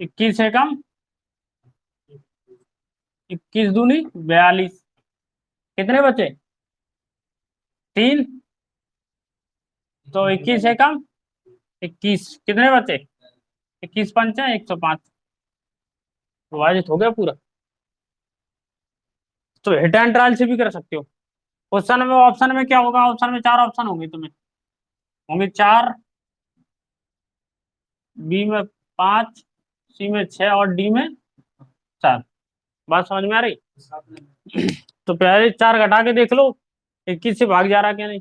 21 से कम, 21 दूनी 42, कितने बचे? 3। तो 21 से कम 21, कितने बचे? 21 पंचा 105, विभाजित हो गया पूरा। तो हिट एंड ट्रायल से भी कर सकते हो। क्वेश्चन में ऑप्शन में क्या होगा? ऑप्शन में 4 ऑप्शन होंगे तुम्हें, होंगे 4, बी में 5, सी में 6 और डी में 4। बात समझ में आ रही? तो पहले 4 घटा के देख लो 21 से भाग जा रहा क्या नहीं,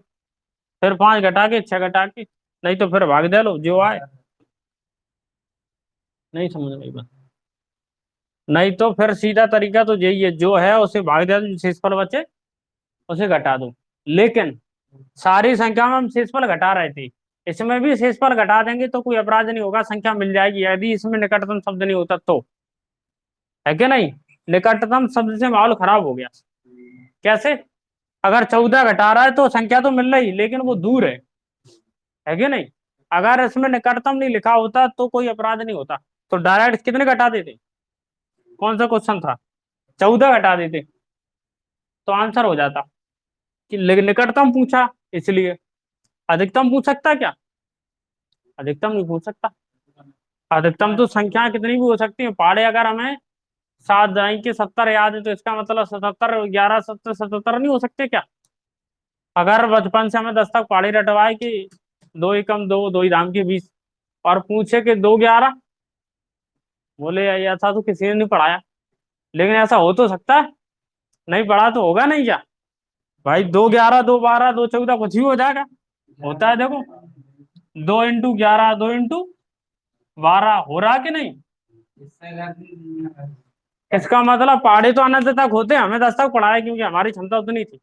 फिर 5 घटा के 6 घटा के, नहीं तो फिर भाग दे लो जो आए। नहीं समझ में बात? नहीं तो फिर सीधा तरीका तो यही है, जो है उसे भाग दे दो, जो शेषफल बचे उसे घटा दो। लेकिन सारी संख्या में हम शेषफल घटा रहे थे, इसमें भी शेष पर घटा देंगे तो कोई अपराध नहीं होगा, संख्या मिल जाएगी, यदि इसमें निकटतम शब्द नहीं होता तो। है क्या नहीं? निकटतम शब्द से माहौल खराब हो गया। कैसे? अगर 14 घटा रहा है तो संख्या तो मिल रही लेकिन वो दूर है क्या नहीं? अगर इसमें निकटतम नहीं लिखा होता तो कोई अपराध नहीं होता, तो डायरेक्ट कितने घटा देते? कौन सा क्वेश्चन था? 14 घटा देते तो आंसर हो जाता। कि निकटतम पूछा इसलिए। अधिकतम पूछ सकता है क्या? अधिकतम नहीं पूछ सकता। अधिकतम तो संख्याएं कितनी भी हो सकती है, पहाड़े अगर हमें 7 जाएंगे 70 याद है तो इसका मतलब 77, 11 77 नहीं हो सकते क्या? अगर बचपन से हमें 10 तक पहाड़ी रटवाए कि 2 एकम 2 2 ही धाम के 20, और पूछे कि 2 11, बोले यार ऐसा तो किसी ने नहीं पढ़ाया, लेकिन ऐसा हो तो सकता है। नहीं पढ़ा तो होगा नहीं क्या? भाई 2 11 2 12 2 14 कुछ भी हो जाएगा। होता है देखो, 2 × 11 2 × 12 हो रहा कि नहीं? इसका मतलब पहाड़े तो अनंत तक होते, हमें 10 तक पढ़ाया क्योंकि हमारी क्षमता उतनी थी।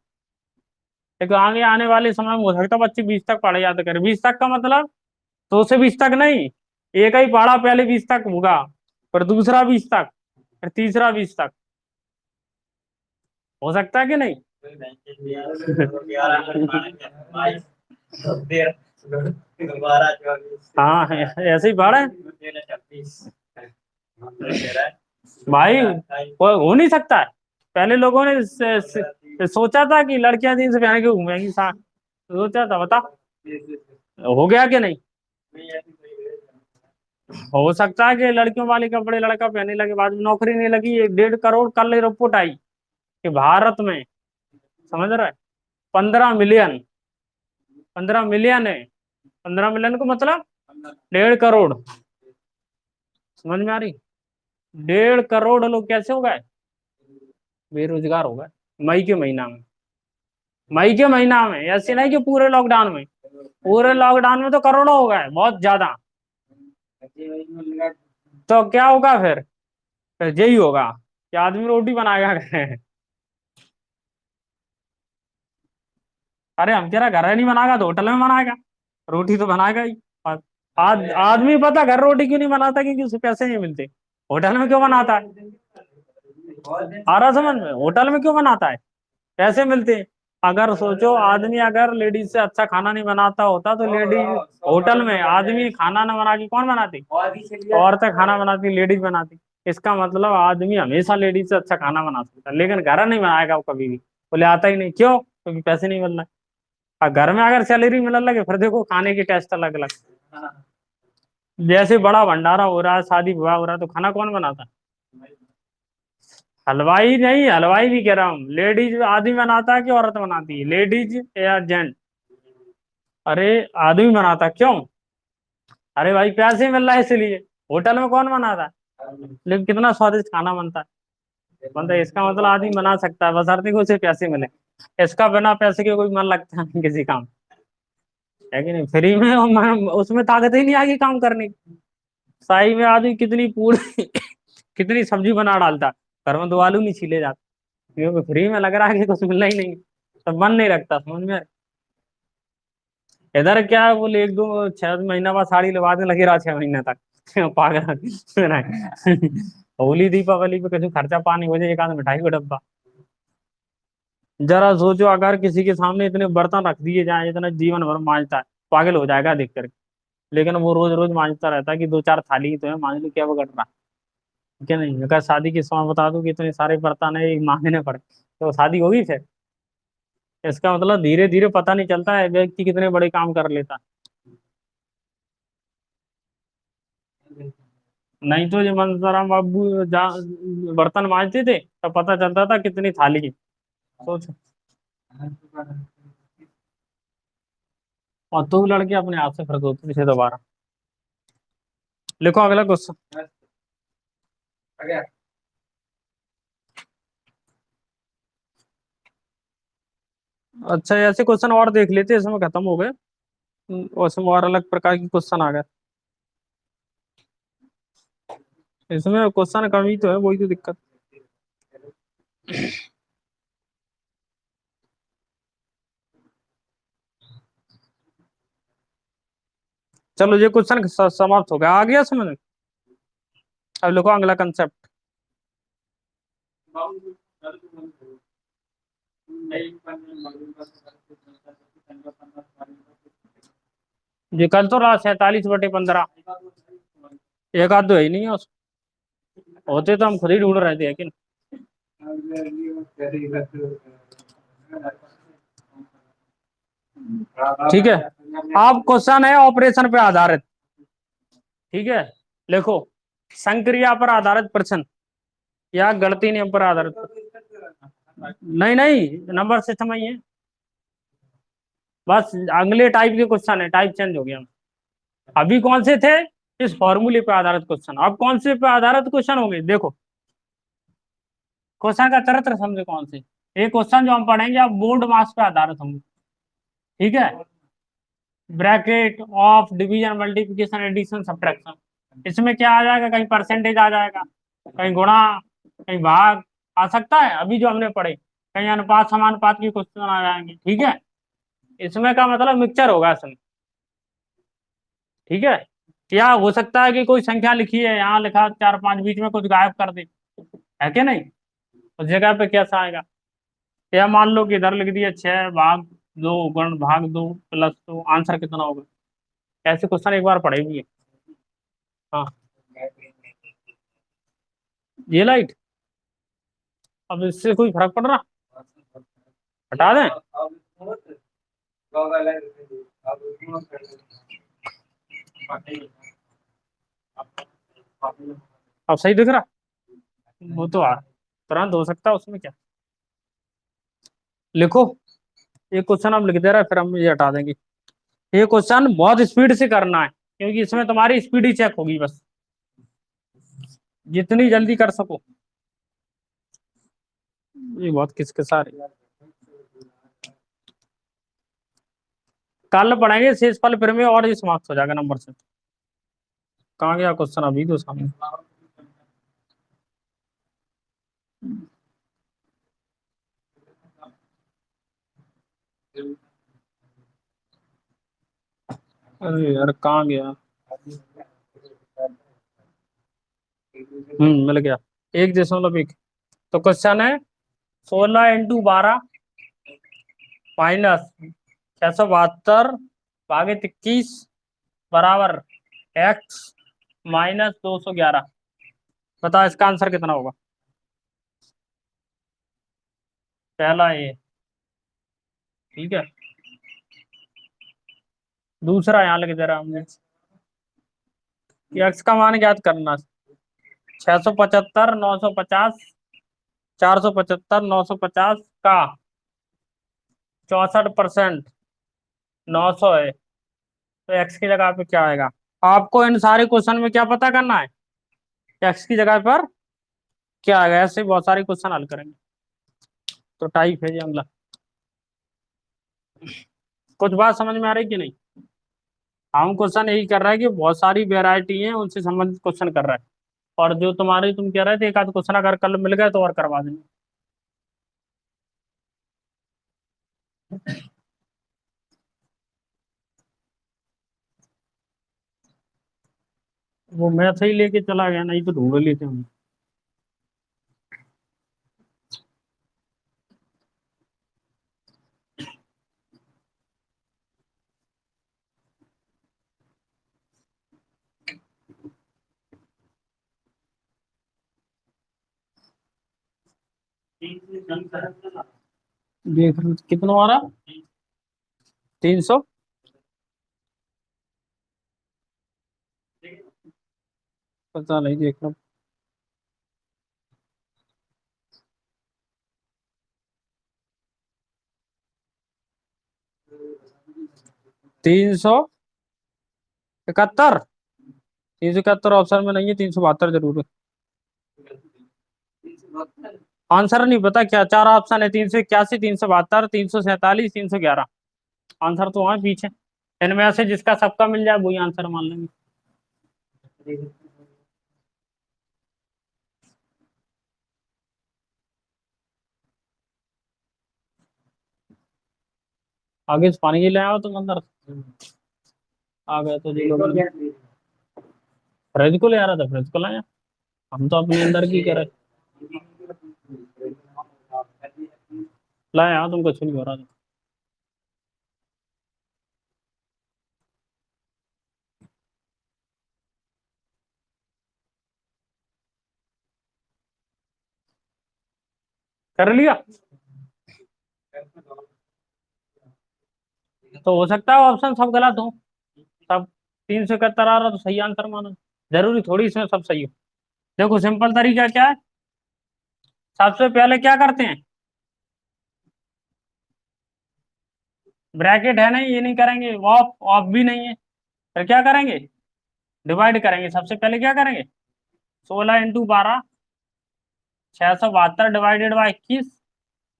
लेकिन आगे आने वाले समय में हो सकता है बच्चे 20 तक पढ़े याद करें। 20 तक का मतलब 2 से 20 तक नहीं, एक ही पढ़ा पहले 20 तक होगा, फिर दूसरा 20 तक, फिर तीसरा 20 तक। हो सकता है कि नहीं? हाँ ऐसे ही पढ़ा है भाई। वो हो नहीं सकता है। पहले लोगों ने सोचा था कि लड़कियां जींस पहन के घूमेंगी साथ, सोचा था, बता हो गया कि नहीं? हो सकता है कि लड़कियों वाले कपड़े लड़का पहनने लगे, बाद में नौकरी नहीं लगी। 1.5 करोड़ कल रिपोर्ट आई कि भारत में, समझ रहा है, 15 मिलियन, 15 मिलियन है। 15 मिलियन को मतलब 1.5 करोड़। समझ में आ रही? 1.5 करोड़ लोग कैसे हो गए बेरोजगार? हो गए मई के महीना में। मई के महीना में, ऐसे नहीं कि पूरे लॉकडाउन में। पूरे लॉकडाउन में तो करोड़ों हो गए, बहुत ज्यादा। तो क्या होगा फिर यही होगा कि आदमी रोटी बनाएगा घर। अरे हम तेरा घर नहीं बनाएगा तो होटल में बनाएगा, रोटी तो बनाएगा ही। और आदमी पता घर रोटी क्यों नहीं बनाता? क्योंकि उसे पैसे नहीं मिलते। होटल में क्यों बनाता है? आ रहा समझ में? होटल में क्यों बनाता है? पैसे मिलते हैं। अगर सोचो आदमी अगर लेडीज से अच्छा खाना नहीं बनाता होता तो लेडीज होटल में, आदमी खाना ना बना के कौन बनाती? औरतें खाना बनाती, लेडीज बनाती। इसका मतलब आदमी हमेशा लेडीज से अच्छा खाना बना सकता है, लेकिन घर नहीं बनाएगा वो कभी भी। बोले आता ही नहीं, क्यों? क्योंकि पैसे नहीं मिल रहे। और घर में अगर सैलरी मिलने लगे फिर देखो खाने की टेस्ट अलग अलग। जैसे बड़ा भंडारा हो रहा है, शादी विवाह हो रहा है, तो खाना कौन बनाता है? हलवाई नहीं, हलवाई भी कह रहा हूँ, लेडीज आदमी बनाता है कि औरत बनाती है? लेडीज या जेंट? अरे आदमी बनाता है, क्यों? अरे भाई पैसे मिल रहा है इसलिए। होटल में कौन बनाता है? लेकिन कितना स्वादिष्ट खाना बनता है। बनता है, इसका मतलब आदमी बना सकता है, बशर्ते कि उसे पैसे मिले। इसका बिना पैसे के कोई मन लगता नहीं किसी काम। है कि नहीं? फ्री में उसमें ताकत ही नहीं आएगी काम करने की। शाही में आदमी कितनी पूरी कितनी सब्जी बना डालता, घर में 2 आलू नहीं छीले जाते, क्योंकि फ्री में लग रहा है कि कुछ मिलना ही नहीं, तो मन नहीं रखता। समझ में? इधर क्या है, बोले 1 2 6 महीना बाद साड़ी लगा लगे रहा 6 महीने तक। पागल। होली दीपावली पे कुछ खर्चा पानी हो जाए, एक आध मिठाई का डब्बा। जरा सोचो अगर किसी के सामने इतने बर्तन रख दिए जाए, इतना जीवन भर मांजता है, पागल हो जाएगा देख कर। लेकिन वो रोज रोज मांजता रहता है कि 2 4 थाली ही तो है, मांज लो, क्या बगड़ रहा? क्या नहीं? अगर शादी के समय बता दूं कि इतने सारे बर्तन है, मांजने पड़े, तो शादी होगी फिर? इसका मतलब धीरे धीरे पता नहीं चलता है व्यक्ति कितने बड़े काम कर लेता। नहीं तो ये मनसाराम बाबू बर्तन मांजते थे तब पता चलता था कितनी थाली है। सोच। और तू लड़के अपने आप से फिर धोती थे दोबारा। लिखो अगला क्वेश्चन। अच्छा ऐसे क्वेश्चन और देख लेते हैं, इसमें खत्म हो गए। और इसमें और अलग प्रकार के क्वेश्चन आ गए। इसमें क्वेश्चन कमी तो है, वही तो दिक्कत। चलो ये क्वेश्चन समाप्त हो गया, आ गया समझ में। अब लिखो अगला कंसेप्ट। ये कल तो रहा 47/15। एक आध तो है ही नहीं है होते तो हम खुद ही ढूंढ रहे थे लेकिन। ठीक है, अब क्वेश्चन है ऑपरेशन पे आधारित। ठीक है, लिखो संक्रिया पर आधारित प्रश्न या गणितीय नियम पर आधारित। नहीं नहीं, नंबर सिस्टम ही है, बस अगले टाइप के क्वेश्चन है, टाइप चेंज हो गया। अभी कौन से थे, इस फॉर्मूले पे आधारित क्वेश्चन, अब कौन से पे आधारित क्वेश्चन होंगे देखो। क्वेश्चन का चरित्र समझे कौन से, एक क्वेश्चन जो हम पढ़ेंगे अब बोर्ड मास पे आधारित होंगे। ठीक है, bracket of division multiplication addition subtraction, इसमें क्या आ जाएगा, कहीं परसेंटेज आ जाएगा, कहीं गुणा, कहीं भाग आ सकता है, अभी जो हमने पढ़े कहीं अनुपात समानुपात की क्वेश्चन आ जाएंगे। ठीक है, इसमें का मतलब मिक्सचर होगा इसमें। ठीक है, क्या हो सकता है कि कोई संख्या लिखी है, यहाँ लिखा 4 5, बीच में कुछ गायब कर दे, है कि नहीं, उस जगह पे कैसा आएगा। या मान लो कि इधर लिख दिया 6/2 गुण भाग 2 +2, आंसर कितना होगा। ऐसे क्वेश्चन एक बार पढ़े भी है। हाँ, ये लाइट, अब इससे कोई फर्क पड़ रहा, हटा दें। अब सही दिख रहा, वो तो तुरंत हो सकता है, उसमें क्या। लिखो, ये क्वेश्चन हम लिख दे रहे हैं, फिर हम ये हटा देंगे। ये क्वेश्चन बहुत स्पीड से करना है, क्योंकि इसमें तुम्हारी स्पीड ही चेक होगी बस, जितनी जल्दी कर सको। ये बहुत किसके सारे, कल पढ़ेंगे शेष फल फिर में, और ये समाप्त हो जाएगा नंबर से। कहाँ गया क्वेश्चन, अभी तो सामने। अरे यार कहाँ गया, मिल गया, 1.1। तो क्वेश्चन है 16 × 12 माइनस 672/21 बराबर x -211। बता इसका आंसर कितना होगा। पहला ये, ठीक है, दूसरा यहाँ लिख दे रहा हमने कि x का मान ज्ञात करना, 675 950 475 950 का 64%, 900 है, तो x की जगह पे क्या आएगा। आपको इन सारे क्वेश्चन में क्या पता करना है, x की जगह पर क्या आएगा, ऐसे बहुत सारे क्वेश्चन हल करेंगे। तो टाइप है ये अगला। कुछ बात समझ में आ रही कि नहीं। हम क्वेश्चन यही कर रहा है कि बहुत सारी वेरायटी है, उनसे संबंधित क्वेश्चन कर रहा है। और जो तुम्हारे तुम कह रहे थे एक आध क्वेश्चन अगर कल मिल गए तो और करवा देंगे। वो मैथ ही लेके चला गया, नहीं तो ढूंढ लेते हम। कितना आ रहा, 300, पता नहीं देखना। 371, 371 ऑप्शन में नहीं है, 372 जरूर है। आंसर नहीं पता क्या, चार ऑप्शन है, 381, 372, 347, 311। आंसर तो वहां पीछे, इनमें से जिसका सबका मिल जाए वही आंसर मान लेंगे। आगे से पानी ले आओ तुम अंदर। आ गए तो जी लोग फ्रिज को ले आ रहा था, फ्रिज को लाया। हम तो अपने अंदर की करे लाया, तुमको कुछ नहीं हो रहा था। कर लिया। तो हो सकता है ऑप्शन सब गलत हो, सब 371 आ रहा तो सही आंसर मानो। जरूरी थोड़ी इसमें सब सही हो। देखो सिंपल तरीका क्या है, सबसे पहले क्या करते हैं, ब्रैकेट है नहीं, ये नहीं करेंगे, ऑफ ऑफ भी नहीं है, फिर क्या करेंगे, डिवाइड करेंगे। सबसे पहले क्या करेंगे, 16 × 12, 672 डिवाइडेड बाई 21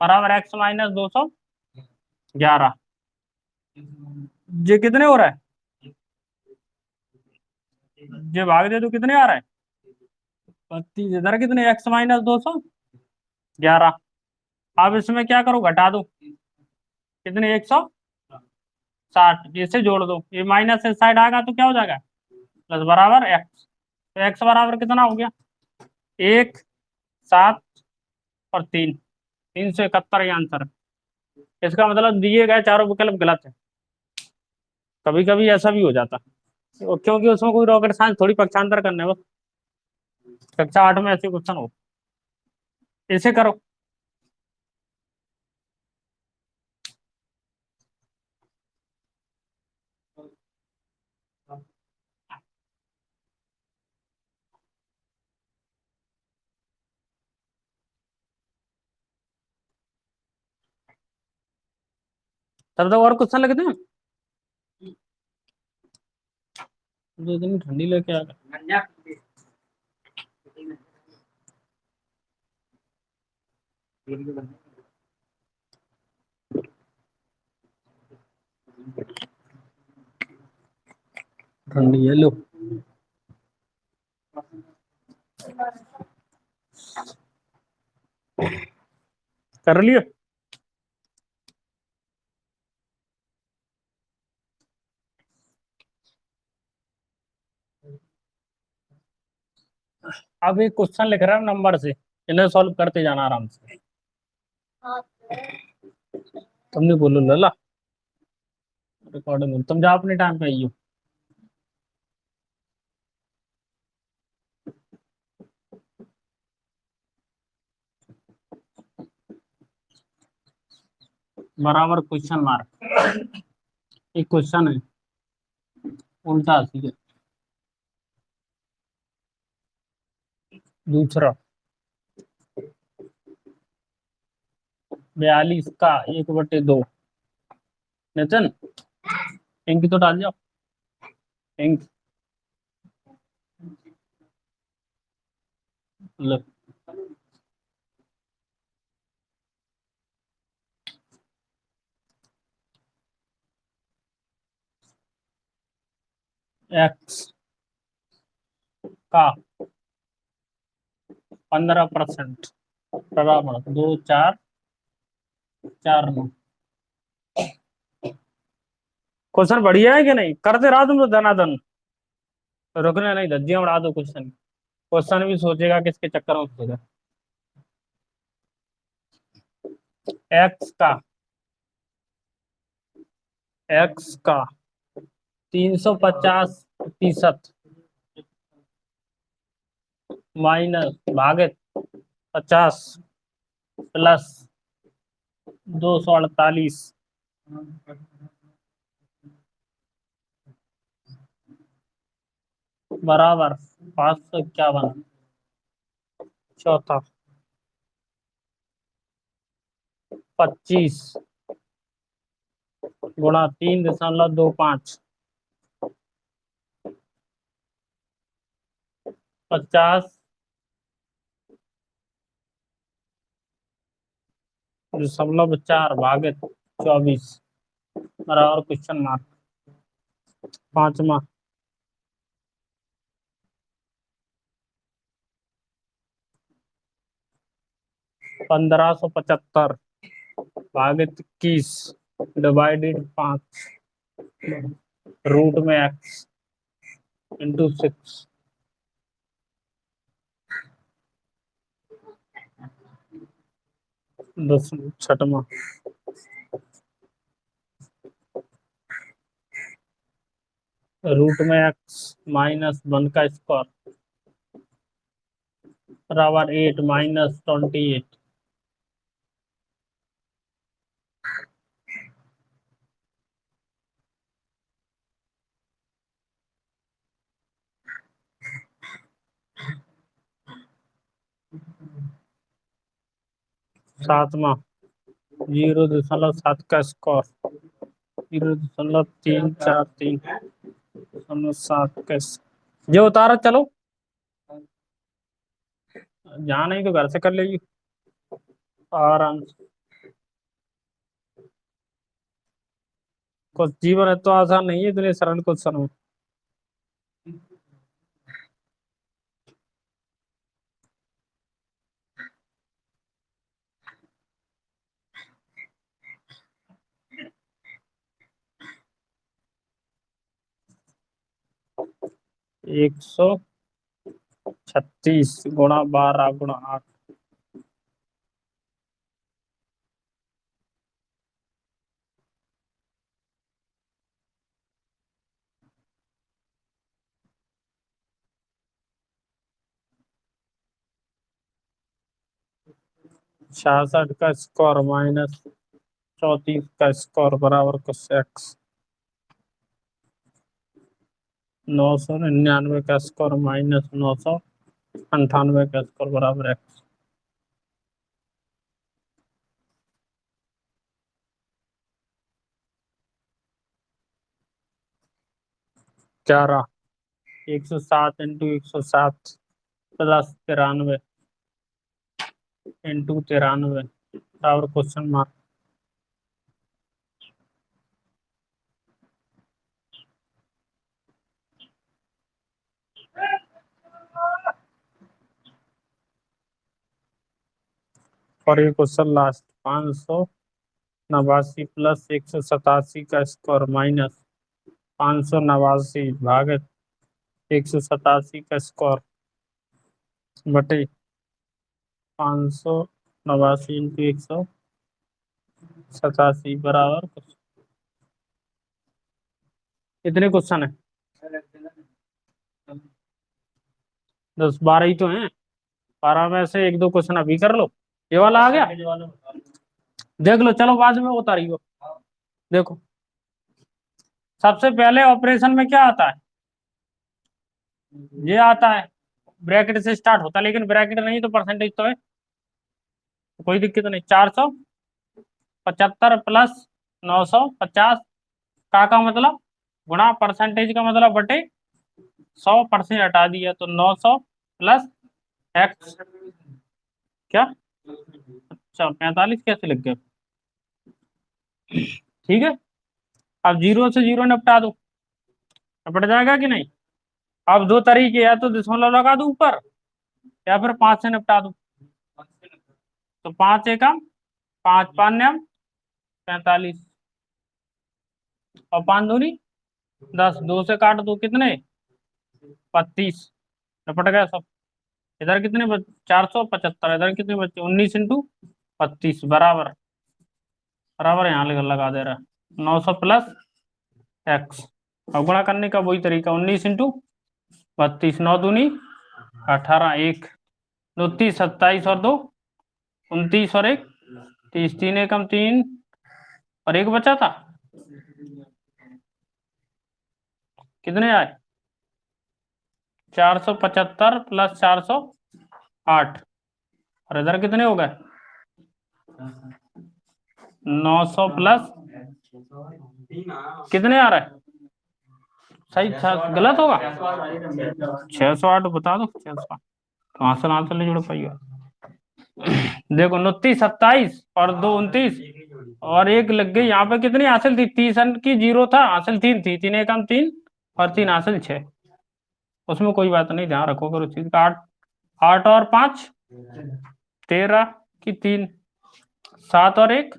बराबर x माइनस 211। ये कितने हो रहा है, ये भाग दे तो कितने आ रहा है, 32। इधर कितने, x माइनस 211। अब इसमें क्या करो, घटा दो, कितने, 160, इसे जोड़ दो, ये माइनस इस साइड आएगा तो क्या हो जाएगा, प्लस बराबर एक्स। तो एक्स बराबर कितना हो गया, 1, 7 और 3, 371 ये आंसर है। इसका मतलब दिए गए चारों विकल्प गलत है। कभी कभी ऐसा भी हो जाता है, क्योंकि उसमें कोई रॉकेट साइंस थोड़ी पक्षांतर करने बस, कक्षा 8 में ऐसे क्वेश्चन हो। इसे करो। तब तक और क्वेश्चन लगते हैं, दो दिन ठंडी लेके आ गया। ठंडी है लो। कर लियो। अब एक क्वेश्चन लिख रहा हूँ नंबर से, इन्हें सॉल्व करते जाना आराम से। तुमने बोलो लला, रिकॉर्डिंग तुम जाओ अपने टाइम पे आइयो। बराबर क्वेश्चन मार्क, एक क्वेश्चन है उल्टा सीधे। दूसरा, 42 का 1/2। नितिन, इंक तो डाल जाओ, इंक लो। एक्स का 15% बराबर 2, 4, 4, 9। क्वेश्चन बढ़िया है कि नहीं, करते रहो तुम तो धनाधन, रुकने नहीं, धज्जियां उड़ा दो क्वेश्चन। क्वेश्चन भी सोचेगा किसके चक्कर में फंसेगा। एक्स का, एक्स का 350% माइनस भागे 50 प्लस 248 बराबर 551। चौथा, 25 × 3.25, 50.4 भागे 24 बराबर क्वेश्चन मार्क। पांचवा, 1575 भागे 21 डिवाइडेड 5 रूट में x इंटू 6 छठवां रूट में x माइनस 1 का स्क्वायर बराबर 8 माइनस 28 सातवां 0.7 का स्क्वायर 0.343 का जो उतारा चलो जहाँ नहीं तो घर से कर लेगी आराम से। कुछ जीवन है तो आसान नहीं है इतने सरल क्वेश्चन हो। एक सौ 36 गुणा 12 गुणा 8 66 का स्क्वायर माइनस 34 का स्क्वायर बराबर कुछ एक्स 999 का स्क्वायर माइनस 998 का स्क्वायर बराबर एक्स 11 107 इंटू 107 प्लस 93 इंटू 93 बराबर क्वेश्चन मार्क और ये क्वेश्चन लास्ट 589 प्लस 187 का स्क्वायर माइनस 589 भागे 187 का स्क्वायर बटे 589 इंटू 187 बराबर कितने क्वेश्चन है 10 12 ही तो हैं 12 में से एक दो क्वेश्चन अभी कर लो ये वाला आ गया देख लो चलो बाद में उतारी हो देखो सबसे पहले ऑपरेशन में क्या आता है ये आता है ब्रैकेट से स्टार्ट होता है लेकिन ब्रैकेट नहीं तो परसेंटेज तो है कोई दिक्कत नहीं 475 प्लस 950 का मतलब गुणा परसेंटेज का मतलब बटे 100% हटा दिया तो 900 प्लस एक्स क्या अच्छा 45 कैसे लग गया ठीक है अब 0 से 0 निपटा दो निपट जाएगा कि नहीं अब दो तरीके या तो दशमलव लगा दो ऊपर या फिर 5 से निपटा दो तो 5 एकम 5 पान्यम 45 और 5 दूनी 10 2 से काट दो कितने 32 निपट गया सब इधर कितने 475 इधर कितने बच्चे 19 इंटू 32 बराबर बराबर यहाँ लगा दे रहा है 900 प्लस एक्स और गुणा करने का वही तरीका 19 इंटू 32 9 दूनी 18 1 2 30 27 और 2 29 और 1 30 3 एकम 3 और 1 बचा था कितने आए 475 प्लस 408 और इधर कितने हो गए 900 प्लस कितने आ रहा है सही गलत होगा 608 बता दो 608 कहाँ से आंसर नहीं जुड़ पाएगा देखो 29 27 और 2 29 और एक लग गई यहाँ पे कितनी हासिल थी 30 अंक की 0 था हासिल 3 थी 3 एकम 3 और 3 हासिल 6 उसमें कोई बात नहीं ध्यान रखोगे उस चीज का 8 8 और 5 13 की 3 7 और 1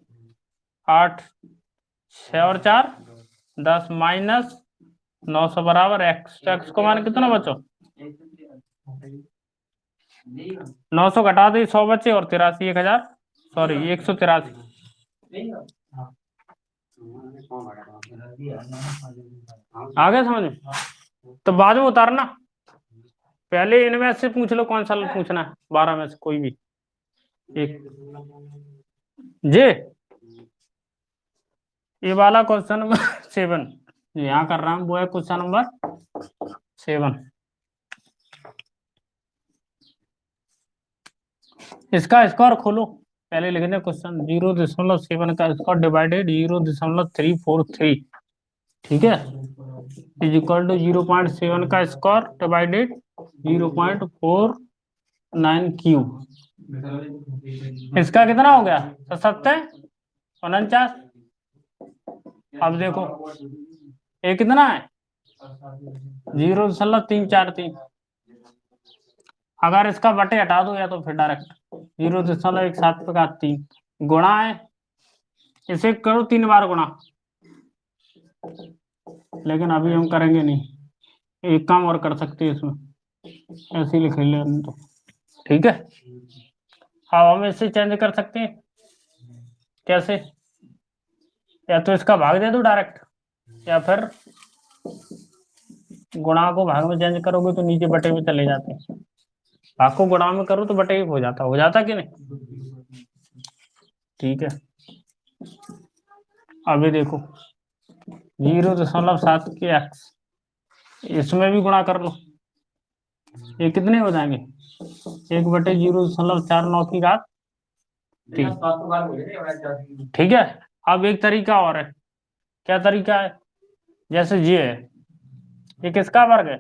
8 6 और 4 10 माइनस 900 बराबर एक्स, तो एक्स को मान कितना बचो 900 घटा दे 100 बचे और 83 1000 सॉरी 183 आ गया समझ में। तो बाद में उतारना, पहले इनमें से पूछ लो कौन सा पूछना है 12 में से कोई भी एक। जे ये वाला क्वेश्चन नंबर 7 यहाँ कर रहा हूँ, वो है क्वेश्चन नंबर 7। इसका स्कोर खोलो, पहले लिख दें क्वेश्चन 0.7 का स्कोर डिवाइडेड 0.343, ठीक है, इज इक्वल टू 0.7 का स्कोर डिवाइडेड 0.49 इसका कितना हो गया 77 अब देखो ये कितना है 0.343, अगर इसका बटे हटा दो या तो फिर डायरेक्ट 0.17 गुणा है, इसे करो 3 बार गुणा, लेकिन अभी हम करेंगे नहीं, एक काम और कर सकते हैं इसमें, ऐसे ही लिख ले तो ठीक है। हाँ हम इसे चेंज कर सकते हैं, कैसे, या तो इसका भाग दे दो डायरेक्ट, या फिर गुणा को भाग में चेंज करोगे तो नीचे बटे में चले जाते हैं, भाग को गुणा में करो तो बटे हो जाता कि नहीं, ठीक है। अभी देखो 0.7 के एक्स, इसमें भी गुणा कर लो, ये कितने हो जाएंगे 1/0.49 की घात 3, ठीक है। अब एक तरीका और है, क्या तरीका है, जैसे ये है, ये किसका वर्ग है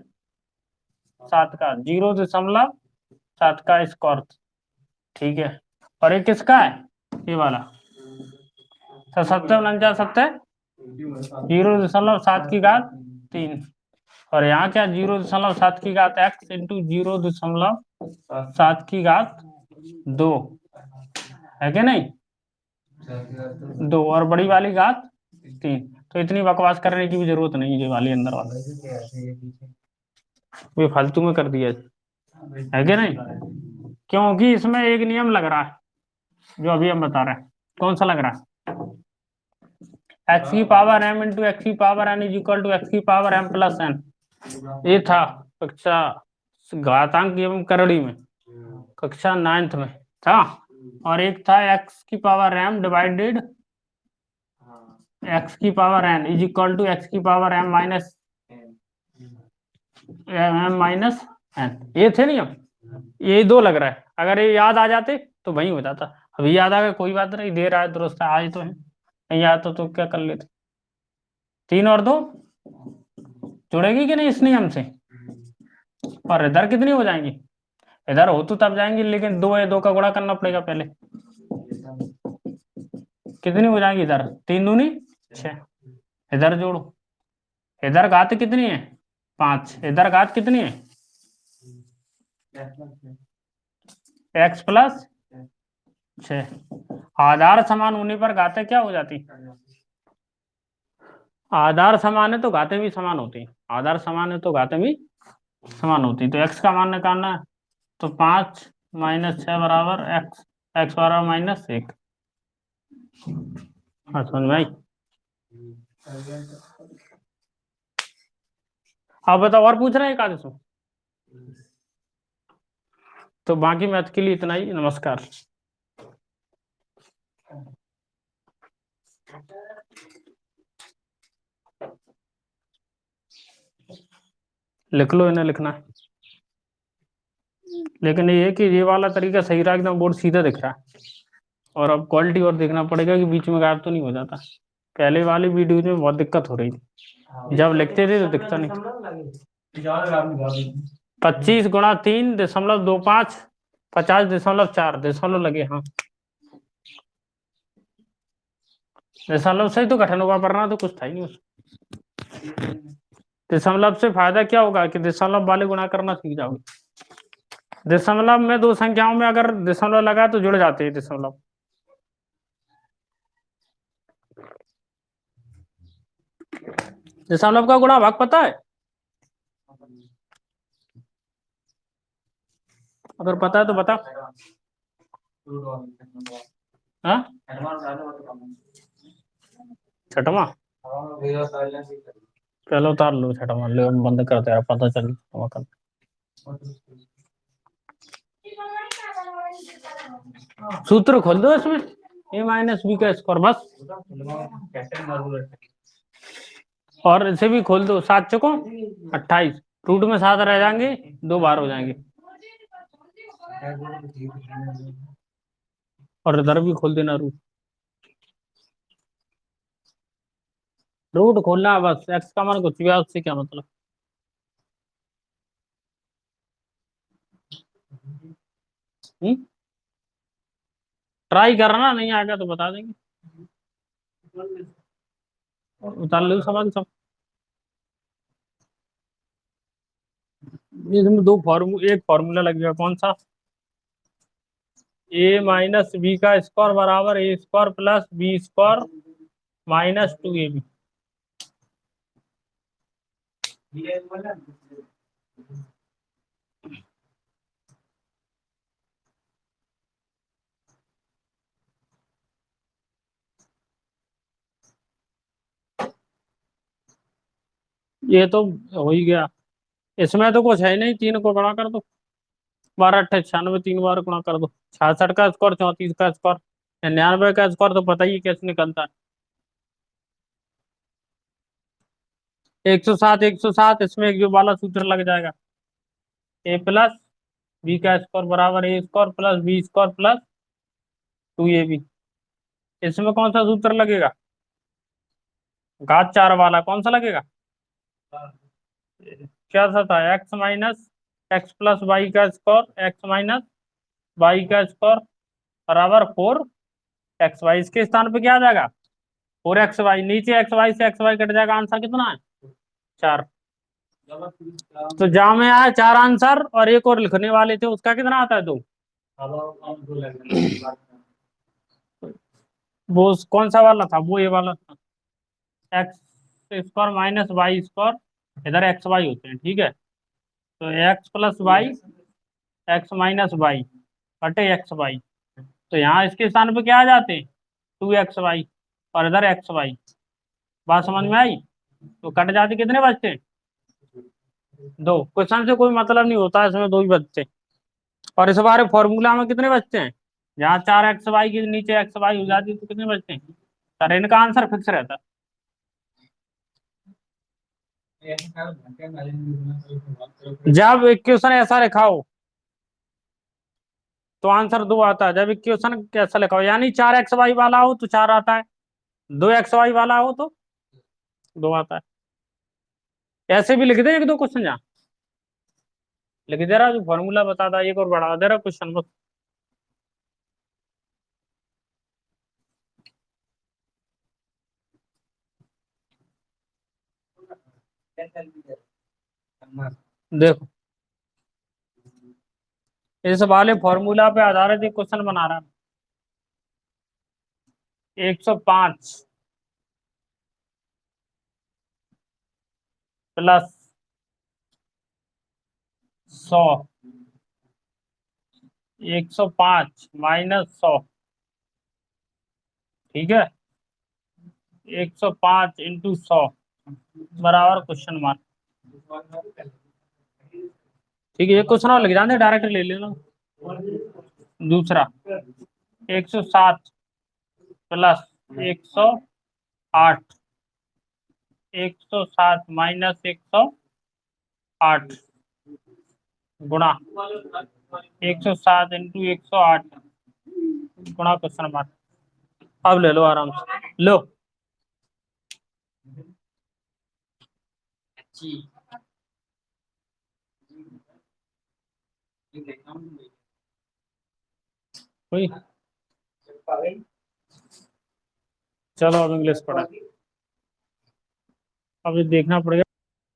7 का, 0.7 का स्क्वायर, ठीक है, और ये किसका है ये वाला 77 0.7 की घात 3, और यहाँ क्या 0.7 की घात x इंटू 0.7 की घात 2 है क्या नहीं, 2 और बड़ी वाली घात 3, तो इतनी बकवास करने की भी जरूरत नहीं, ये वाली अंदर वाला ये फालतू में कर दिया है क्या नहीं, क्योंकि इसमें एक नियम लग रहा है जो अभी हम बता रहे हैं, कौन सा लग रहा है, एक्स की पावर m इंटू एक्स की power n is equal to x की पावर m प्लस n, ये था कक्षा घातांक एवं करड़ी में, कक्षा 9th में था, और एक था एक्स की पावर m डिवाइडेड एक्स की power n is equal to x की पावर m माइनस n, ये थे नियम, ये दो लग रहा है, अगर ये याद आ जाते तो वही हो जाता, अभी याद आ गया कोई बात नहीं, दे रहा है दुरुस्त है, आज तो है, नहीं आता तो क्या कर लेते, 3 और 2 जुड़ेगी कि नहीं इस नियम से, और इधर कितनी हो जाएंगी, इधर हो तो तब जाएंगी, लेकिन 2 है 2 का गुणा करना पड़ेगा पहले, कितनी हो जाएंगी इधर 3 दूनी 6, इधर जोड़ो, इधर घात कितनी है 5, इधर घात कितनी है x प्लस 6, आधार समान होने पर घातें क्या हो जाती, आधार समान है तो घातें भी समान होती, आधार समान है तो घातें भी समान होती, तो x का मान निकालना है, तो 5 माइनस 6 बराबर x, x बराबर -1, हाँ समझ भाई। आप बताओ और पूछ रहे हैं एक आधे सौ, तो बाकी मैथ के लिए इतना ही, नमस्कार। लिख लो, इन्हें लिखना है, लेकिन ये है कि ये वाला तरीका सही रहा, एकदम बोर्ड सीधा दिख रहा है, और अब क्वालिटी और देखना पड़ेगा कि बीच में गायब तो नहीं हो जाता, पहले वाली वीडियो में बहुत दिक्कत हो रही थी, जब लिखते थे तो दिखता नहीं, 25 गुणा 3.25 50.4 दशमलव लगे, हाँ दशमलव से ही तो गठन होगा, वरना तो कुछ था ही नहीं उसमें, दशमलव से फायदा क्या होगा कि दशमलव वाले गुणा करना सीख जाओगे, दशमलव में दो संख्याओं में अगर दशमलव लगा तो जुड़ जाते हैं दशमलव, दशमलव का गुणा भाग पता है? अगर पता है तो बता। हाँ छठवा चलो उतार लो छठवा, ले बंद करते यार, पता चल कर। सूत्र खोल दो इसमें, a माइनस बी का स्क्वायर बस, और इसे भी खोल दो, 7 चौको 28, रूट में 7 रह जाएंगे, 2 बार हो जाएंगे, और इधर भी खोल देना रूट, रूट खोलना है बस, एक्स का मान कुछ भी है, उससे क्या मतलब। ट्राई करना, नहीं आ गया तो बता देंगे, उतार लो सवाल सब। इसमें दो फॉर्मूला, एक फॉर्मूला लगेगा, कौन सा? ए माइनस बी का स्क्वायर बराबर A square plus B square minus 2ab। ये तो हो ही गया, इसमें तो कुछ है नहीं, 3 को गुणा कर दो, 12 अट्ठे 96, 3 बार गुणा कर दो, 66 का स्क्वायर, 34 का स्क्वायर, 99 का स्क्वायर, तो पता ही कैसे निकलता है। 107, 107, इसमें एक जो वाला सूत्र लग जाएगा, ए प्लस बी का स्क्वायर बराबर A square plus B square plus 2ab। इसमें कौन सा सूत्र लगेगा? घात 4 वाला कौन सा लगेगा? क्या सा था? X minus x plus y का स्क्वायर, एक्स माइनस वाई का स्क्वायर बराबर 4 एक्स वाई, इसके स्थान पे क्या आ जाएगा? 4 एक्स वाई, नीचे एक्स वाई से एक्स वाई कट जाएगा, आंसर कितना है? 4। तो जहाँ में आया 4 आंसर, और एक और लिखने वाले थे, उसका कितना आता है? 2। वो कौन सा वाला था? वो ये वाला था, x square minus y square, इधर एक्स वाई होते हैं, ठीक है, तो x plus y, x minus y बटे एक्स वाई, तो यहाँ इसके स्थान पे क्या आ जाते हैं? 2 एक्स वाई, और इधर एक्स वाई। बात समझ में आई? तो कट जाते, कितने बचते हैं? 2। क्वेश्चन से कोई मतलब नहीं होता है, इसमें 2 ही बचते हैं। और इस बार फॉर्मूला में कितने बचते हैं? जहाँ 4 एक्स वाई के नीचे एक्स वाई हो जाती है, तो कितने बचते हैं? सर इनका आंसर फिक्स रहता है। जब इक्वेशन ऐसा लिखा हो तो आंसर 2 आता है, जब इक्वेशन कैसा लिखा हो, यानी 4 एक्स वाई वाला हो तो 4 आता है, 2 एक्स वाई वाला हो तो 2 आता है। ऐसे भी लिख दे एक दो क्वेश्चन, जहाँ लिख दे रहा, जो फॉर्मूला बता था, एक और बढ़ा दे रहा क्वेश्चन बस। देखो, इस वाले फॉर्मूला पे आधारित एक क्वेश्चन बना रहा है। 105 प्लस 100, 105 माइनस 100, ठीक है, 105 इंटू 100 बराबर क्वेश्चन मार्क। ठीक है, ये क्वेश्चन और लिख जाते, डायरेक्ट ले लेना। दूसरा 107 प्लस 108, 107 माइनस 108 गुणा 107 इंटू 108 गुणा क्वेश्चन मार्क। अब ले लो आराम से, लो। कोई, चलो अब इंग्लिश पढ़ा, अब ये देखना पड़ेगा।